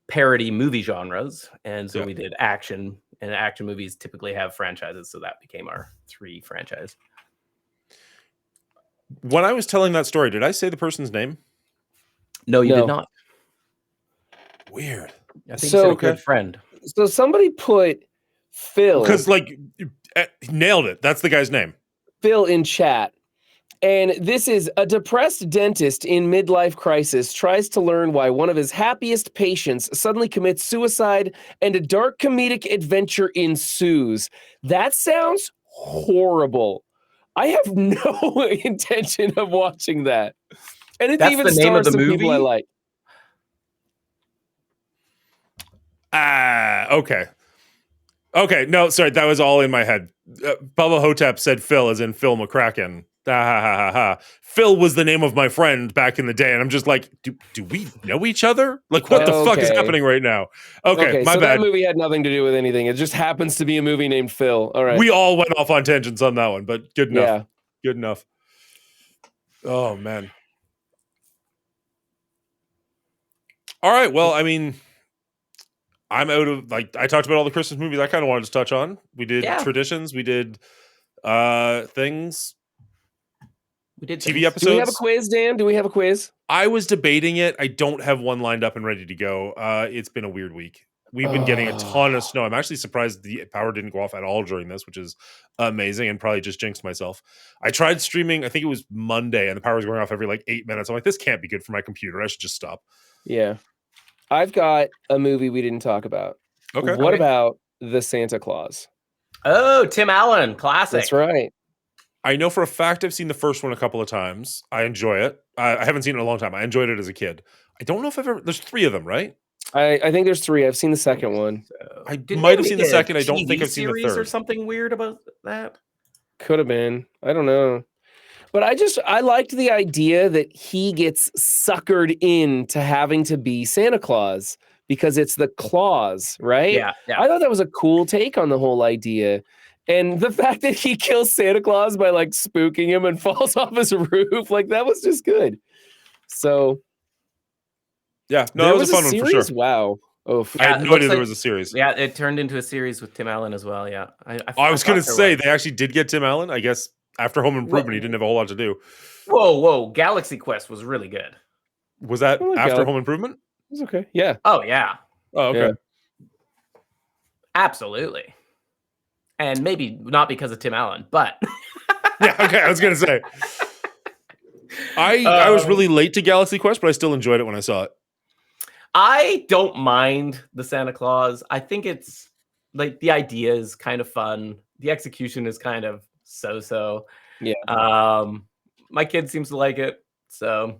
parody movie genres, and so Yeah. we did action, and action movies typically have franchises, so that became our 3 franchise. When I was telling that story, did I say the person's name? No, you No. did not. Weird. I think So- so. A good friend. So somebody put Phil Because like nailed it. That's the guy's name. in chat. And this is a depressed dentist in midlife crisis tries to learn why one of his happiest patients suddenly commits suicide and a dark comedic adventure ensues. That sounds horrible. I have no intention of watching that. And it That's even the name of stars the some people I movie? like. Ah, okay. Okay, no, sorry, that was all in my head. Bubba Hotep said Phil as in Phil McCracken. Ha ha ha ha ha. Phil was the name of my friend back in the day, and I'm just like, do we know each other? Like, what the fuck is Okay. happening right now? Okay, my so bad. that movie had nothing to do with anything. It just happens to be a movie named Phil. All right. We all went off on tangents on that one, but good enough. Yeah. Good enough. Oh man. All right. Well, I mean, I'm out of like I talked about all the Christmas movies I kind of wanted to touch on. We did Yeah. traditions, we did things, We did TV things. episodes. Do we have a quiz, Dan? Do we have a quiz? I was debating it. I don't have one lined up and ready to go. It's been a weird week. We've been getting a ton of snow. I'm actually surprised the power didn't go off at all during this, which is amazing, and probably just jinxed myself. I tried streaming, I think it was Monday, and the power was going off every like 8 minutes. I'm like, this can't be good for my computer. I should just stop. Yeah. I've got a movie we didn't talk about. Okay. What about The Santa Claus? Oh, Tim Allen, classic. That's right. I know for a fact I've seen the first one a couple of times. I enjoy it. I haven't seen it in a long time. I enjoyed it as a kid. I don't know if I've ever. There's 3 of them, right? I think there's 3. I've seen the second one. I Didn't might they have seen make the a second. I don't think TV I've seen the series or third. something weird about that. Could have been. I don't know. But I liked the idea that he gets suckered into having to be Santa Claus because it's the claws, right? Yeah. I thought that was a cool take on the whole idea. And the fact that he kills Santa Claus by like spooking him and falls off his roof, like that was just good. So Yeah, no, there that was a fun one for sure. Wow. Oh, I had no idea there was a series. Yeah, it turned into a series with Tim Allen as well. Yeah, I was going to say they actually did get Tim Allen. I guess after Home Improvement, he didn't have a whole lot to do. Whoa! Galaxy Quest was really good. Was that Oh, after God. Home Improvement? It's okay. Yeah. Oh yeah, Oh, okay. Yeah. absolutely. And maybe not because of Tim Allen, but Yeah, okay. I was going to say. I was really late to Galaxy Quest, but I still enjoyed it when I saw it. I don't mind the Santa Claus. I think it's like the idea is kind of fun. The execution is kind of so. Yeah. My kid seems to like it. So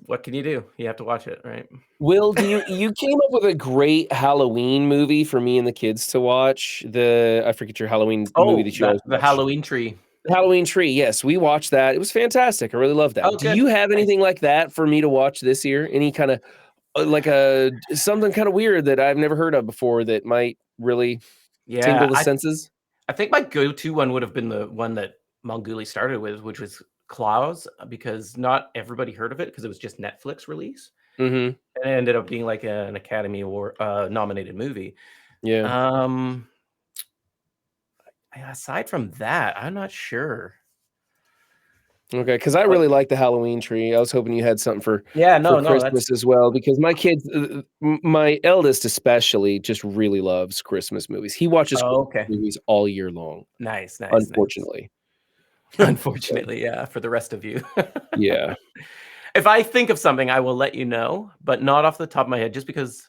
what can you do? You have to watch it, right? Will, you came up with a great Halloween movie for me and the kids to watch. I forget your Halloween movie that you always the watch. Halloween Tree. Halloween Tree. Yes, we watched that. It was fantastic. I really loved that. Oh, Do good. you have anything like that for me to watch this year? Any kind of something kind of weird that I've never heard of before that might really tingle the senses? I think my go-to one would have been the one that Monguli started with, which was Klaus, because not everybody heard of it because it was just Netflix release. Mm-hmm. And it ended up being like an Academy Award nominated movie. Yeah. Aside from that, I'm not sure. Okay, because I really like the Halloween Tree. I was hoping you had something for Christmas as well, because my kids, my eldest especially, just really loves Christmas movies. He watches Christmas movies all year long. Nice. Unfortunately. Unfortunately, yeah, for the rest of you. Yeah. If I think of something, I will let you know, but not off the top of my head, just because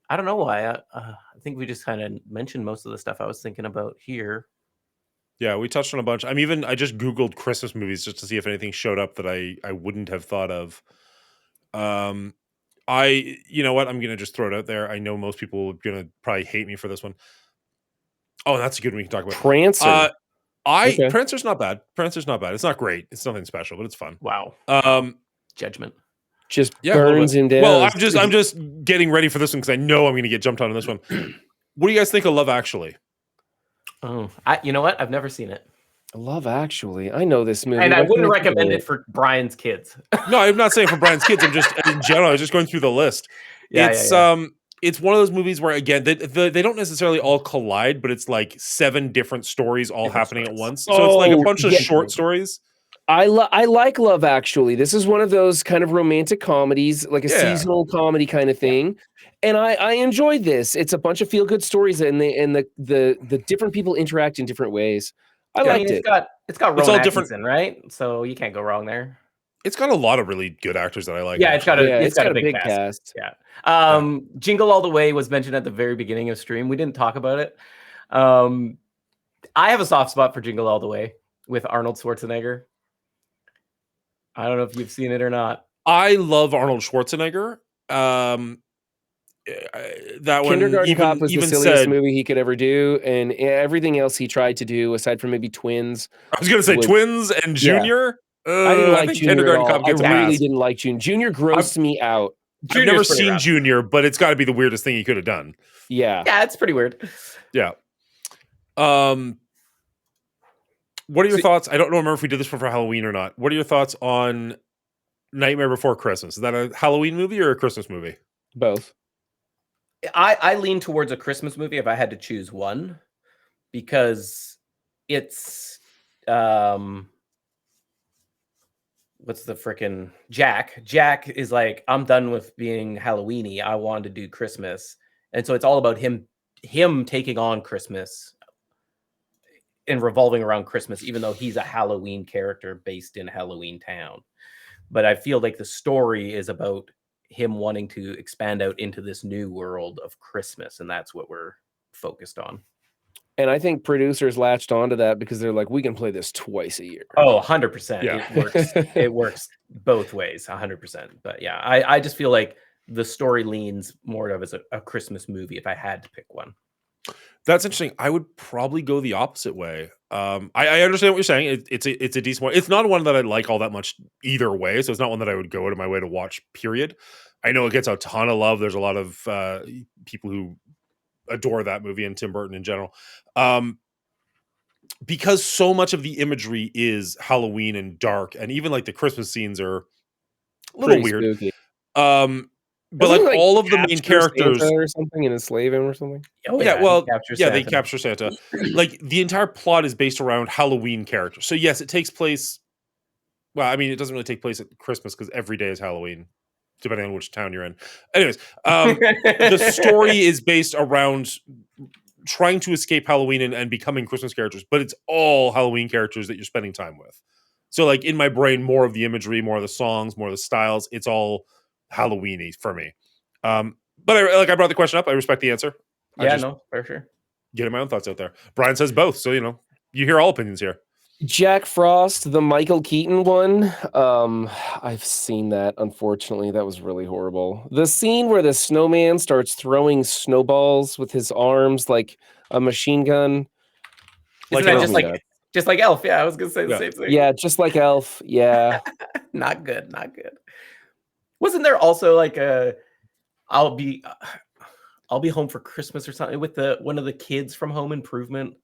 I don't know why. I think we just kind of mentioned most of the stuff I was thinking about here. Yeah, we touched on a bunch. I just Googled Christmas movies just to see if anything showed up that I wouldn't have thought of. You know what? I'm going to just throw it out there. I know most people are going to probably hate me for this one. Oh, that's a good one we can talk about. Prancer. Prancer's not bad. Prancer's not bad. It's not great. It's nothing special, but it's fun. Wow. Judgment. Just burns him down. Well, I'm just getting ready for this one because I know I'm going to get jumped on this one. What do you guys think of Love Actually? Oh, you know what? I've never seen it. Love Actually. I know this movie. And I wouldn't recommend it for Brian's kids. No, I'm not saying for Brian's kids. I'm just in general. I was just going through the list. It's one of those movies where again they don't necessarily all collide, but it's like 7 different stories all happening at once. So it's like a bunch of short stories. I like Love Actually. This is one of those kind of romantic comedies, like a seasonal comedy kind of thing. And I enjoyed this. It's a bunch of feel good stories, and the different people interact in different ways. I liked it. It's got Rowan Atkinson, right? So you can't go wrong there. It's got a lot of really good actors that I like. Yeah, actually. it's got a big cast. Yeah. Jingle All the Way was mentioned at the very beginning of stream. We didn't talk about it. I have a soft spot for Jingle All the Way with Arnold Schwarzenegger. I don't know if you've seen it or not. I love Arnold Schwarzenegger. that one Kindergarten Cop was the even silliest said, movie he could ever do, and everything else he tried to do, aside from maybe Twins. I was going to say was- Twins and Junior. I didn't like think Junior at Kindergarten all. Cop I gets a really pass. didn't like Junior. Junior grossed me out. I've never Junior's pretty seen rough. Junior, but it's got to be the weirdest thing he could have done. Yeah. Yeah, it's pretty weird. Yeah. What are your thoughts? I don't remember if we did this one for Halloween or not. What are your thoughts on Nightmare Before Christmas? Is that a Halloween movie or a Christmas movie? Both. I lean towards a Christmas movie if I had to choose one, because it's what's the frickin' Jack? Jack is like, I'm done with being Halloweeny. I want to do Christmas. And so it's all about him taking on Christmas and revolving around Christmas, even though he's a Halloween character based in Halloween Town. But I feel like the story is about him wanting to expand out into this new world of Christmas, and that's what we're focused on. And I think producers latched onto that because they're like, we can play this twice a year. Oh, 100%. Yeah. It works. It works both ways, 100%. But yeah, I just feel like the story leans more of as a Christmas movie if I had to pick one. That's interesting. I would probably go the opposite way. I understand what you're saying. It's a decent one. It's not one that I like all that much either way. So it's not one that I would go out of my way to watch, period. I know it gets a ton of love. There's a lot of people who adore that movie and Tim Burton in general. Because so much of the imagery is Halloween and dark, and even like the Christmas scenes are a little Pretty weird. spooky. But Doesn't like he, all of the main capture characters Santa or something and enslave him or something. Oh, yeah, well, he they Santa. capture Santa. Like the entire plot is based around Halloween characters. So yes, it takes place. Well, I mean, it doesn't really take place at Christmas because every day is Halloween, depending on which town you're in. Anyways, the story is based around trying to escape Halloween and becoming Christmas characters, but it's all Halloween characters that you're spending time with. So like in my brain, more of the imagery, more of the songs, more of the styles, it's all Halloween-y for me. But I brought the question up. I respect the answer. Yeah, no, for sure. Getting my own thoughts out there. Brian says both, so you hear all opinions here. Jack Frost, the Michael Keaton one. I've seen that. Unfortunately, that was really horrible. The scene where the snowman starts throwing snowballs with his arms like a machine gun. Isn't that just like Elf? Yeah, I was gonna say the same thing. Yeah, just like Elf. Yeah. Not good. Wasn't there also like I'll be home for Christmas or something with one of the kids from Home Improvement,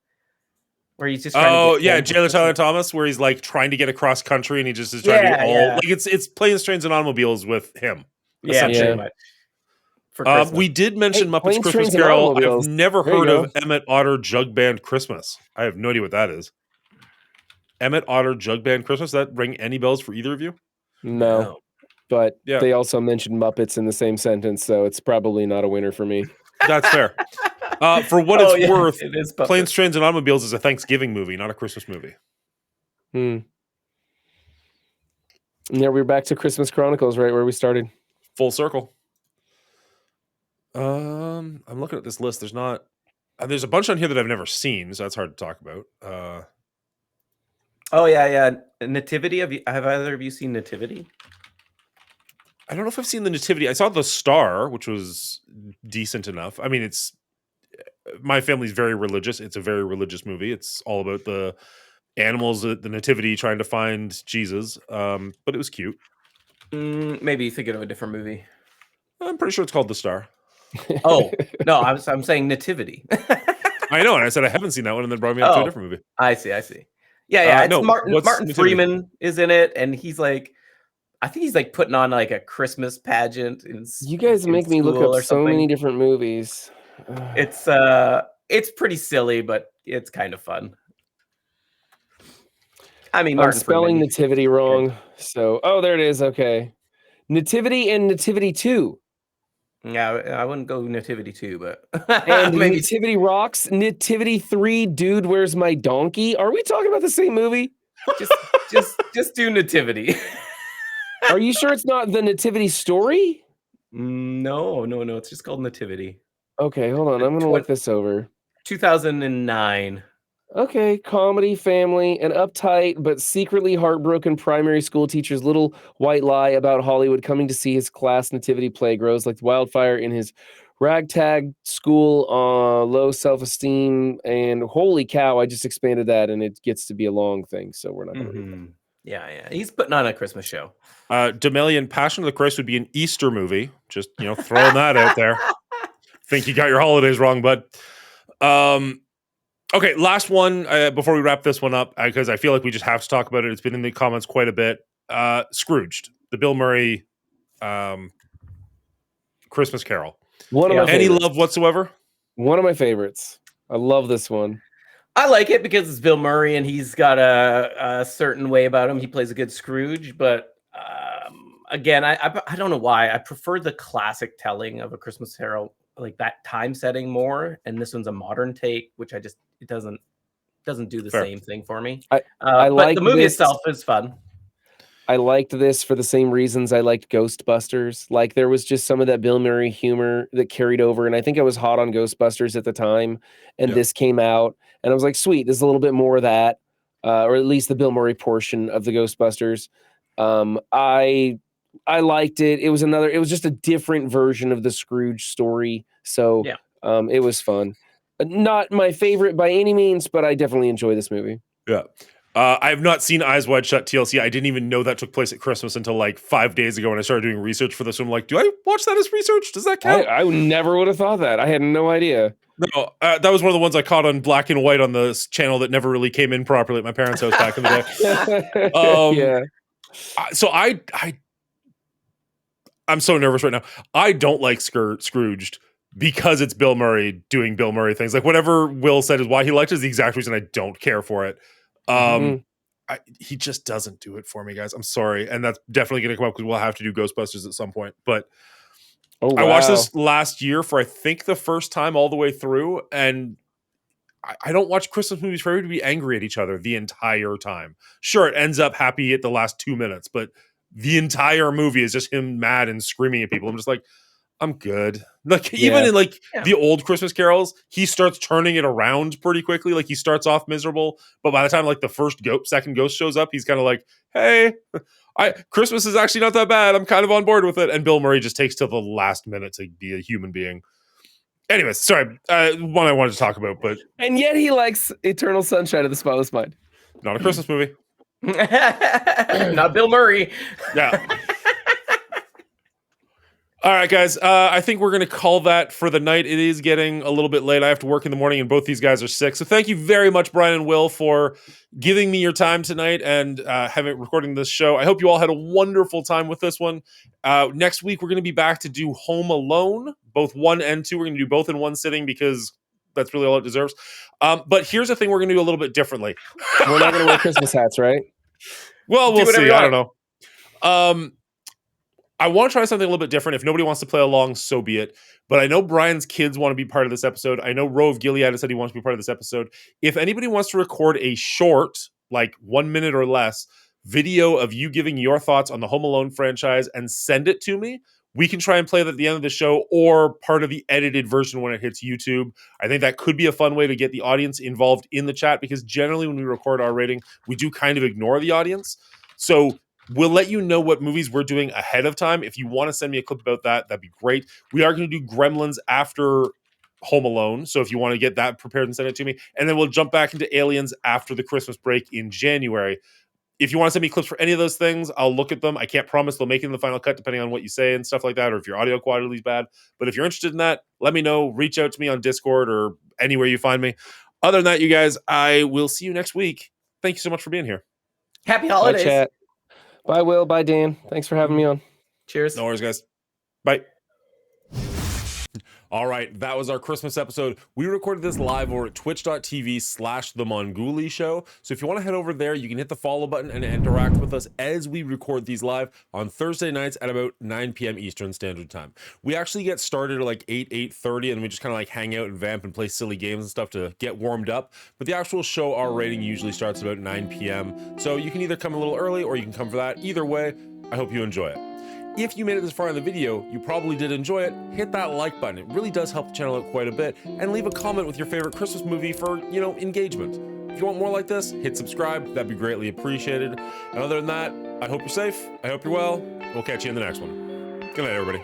where he's just trying to get Jailer Tyler Thomas, where he's like trying to get across country and he just is trying to do all like it's Planes, Trains, and Automobiles with him. Pretty much. For we did mention Muppets Planes, Christmas Trains, and Carol. I've Automobiles. never There you heard go. of Emmett Otter Jug Band Christmas. I have no idea what that is. Emmett Otter Jug Band Christmas. Does that ring any bells for either of you? No. But Yeah. they also mentioned Muppets in the same sentence, so it's probably not a winner for me. That's fair. For what it's worth, it is Planes, Trains, and Automobiles is a Thanksgiving movie, not a Christmas movie. And yeah, we're back to Christmas Chronicles, right where we started. Full circle. I'm looking at this list. There's not. There's a bunch on here that I've never seen, so that's hard to talk about. Oh yeah. Nativity. Have either of you seen Nativity? I don't know if I've seen the Nativity. I saw The Star, which was decent enough. I mean, my family's very religious. It's a very religious movie. It's all about the animals, the Nativity trying to find Jesus. But it was cute. Maybe thinking of a different movie. I'm pretty sure it's called The Star. Oh no, I'm saying Nativity. I know, and I said I haven't seen that one, and then brought me up to a different movie. I see. Yeah. It's no, Martin Nativity? Freeman is in it, and I think he's like putting on like a Christmas pageant. You guys make me look up so many different movies. It's pretty silly, but it's kind of fun. I mean, I'm spelling Nativity wrong. So, there it is. Okay. Nativity and Nativity 2. Yeah, I wouldn't go Nativity 2, but And maybe Nativity Rocks, Nativity 3, Dude, Where's My Donkey? Are we talking about the same movie? just do Nativity. Are you sure it's not the Nativity Story? No, it's just called Nativity. Okay, hold on. I'm going to look this over. 2009. Okay, comedy, family, an uptight but secretly heartbroken primary school teacher's little white lie about Hollywood coming to see his class nativity play grows like wildfire in his ragtag school, low self-esteem, and holy cow, I just expanded that and it gets to be a long thing, so we're not going to read that. Yeah. He's putting on a Christmas show. Demelian, Passion of the Christ would be an Easter movie. Just, throwing that out there. Think you got your holidays wrong, bud. Okay, last one before we wrap this one up, because I feel like we just have to talk about it. It's been in the comments quite a bit. Scrooged, the Bill Murray Christmas Carol. One of my Any favorites. love whatsoever? One of my favorites. I love this one. I like it because it's Bill Murray and he's got a certain way about him. He plays a good Scrooge, but again, I don't know why. I prefer the classic telling of A Christmas Carol, like that time setting more. And this one's a modern take, which it doesn't do the same thing for me. I but like the movie this. itself is fun. I liked this for the same reasons I liked Ghostbusters. Like there was just some of that Bill Murray humor that carried over. And I think I was hot on Ghostbusters at the time. And this came out and I was like, sweet, there's a little bit more of that. Or at least the Bill Murray portion of the Ghostbusters. I liked it. It was just a different version of the Scrooge story. So it was fun. Not my favorite by any means, but I definitely enjoy this movie. Yeah. I have not seen Eyes Wide Shut TLC. I didn't even know that took place at Christmas until like 5 days ago when I started doing research for this. I'm like, do I watch that as research? Does that count? I never would have thought that. I had no idea. No, that was one of the ones I caught on black and white on the channel that never really came in properly at my parents' house back in the day. So I'm so nervous right now. I don't like Scrooged because it's Bill Murray doing Bill Murray things. Like whatever Will said is why he liked it is the exact reason I don't care for it. He just doesn't do it for me, guys. I'm sorry. And that's definitely going to come up because we'll have to do Ghostbusters at some point. But I watched this last year for, I think, the first time all the way through. And I don't watch Christmas movies for everybody to be angry at each other the entire time. Sure, it ends up happy at the last 2 minutes, but the entire movie is just him mad and screaming at people. I'm just like, I'm good. Like even in the old Christmas carols, he starts turning it around pretty quickly. Like he starts off miserable, but by the time like the second ghost shows up, he's kind of like, "Hey, Christmas is actually not that bad. I'm kind of on board with it." And Bill Murray just takes till the last minute to be a human being. Anyways, sorry, one I wanted to talk about, but and yet he likes Eternal Sunshine of the Spotless Mind. Not a Christmas movie. Not Bill Murray. Yeah. All right, guys. I think we're going to call that for the night. It is getting a little bit late. I have to work in the morning, and both these guys are sick. So thank you very much, Brian and Will, for giving me your time tonight and recording this show. I hope you all had a wonderful time with this one. Next week, we're going to be back to do Home Alone, both 1 and 2. We're going to do both in one sitting because that's really all it deserves. But here's the thing we're going to do a little bit differently. We're not going to wear Christmas hats, right? Well, we'll see. I don't know. I want to try something a little bit different. If nobody wants to play along, so be it. But I know Brian's kids want to be part of this episode. I know Ro of Gilead has said he wants to be part of this episode. If anybody wants to record a short, like 1 minute or less, video of you giving your thoughts on the Home Alone franchise and send it to me, we can try and play that at the end of the show or part of the edited version when it hits YouTube. I think that could be a fun way to get the audience involved in the chat because generally when we record our rating, we do kind of ignore the audience. So we'll let you know what movies we're doing ahead of time. If you want to send me a clip about that, that'd be great. We are going to do Gremlins after Home Alone. So if you want to get that prepared and send it to me, and then we'll jump back into Aliens after the Christmas break in January. If you want to send me clips for any of those things, I'll look at them. I can't promise they'll make it in the final cut depending on what you say and stuff like that, or if your audio quality is bad. But if you're interested in that, let me know. Reach out to me on Discord or anywhere you find me. Other than that, you guys, I will see you next week. Thank you so much for being here. Happy holidays. Bye, chat. Bye, Will. Bye, Dan. Thanks for having me on. Cheers. No worries, guys. Bye. All right, that was our Christmas episode. We recorded this live over at twitch.tv/The Mongoolie Show. So if you want to head over there, you can hit the follow button and interact with us as we record these live on Thursday nights at about 9 p.m. Eastern Standard Time. We actually get started at like 8:30, and we just kind of like hang out and vamp and play silly games and stuff to get warmed up. But the actual show, our rating usually starts about 9 p.m. So you can either come a little early or you can come for that. Either way, I hope you enjoy it. If you made it this far in the video, you probably did enjoy it. Hit that like button. It really does help the channel out quite a bit. And leave a comment with your favorite Christmas movie for, engagement. If you want more like this, hit subscribe. That'd be greatly appreciated. And other than that, I hope you're safe. I hope you're well. We'll catch you in the next one. Good night, everybody.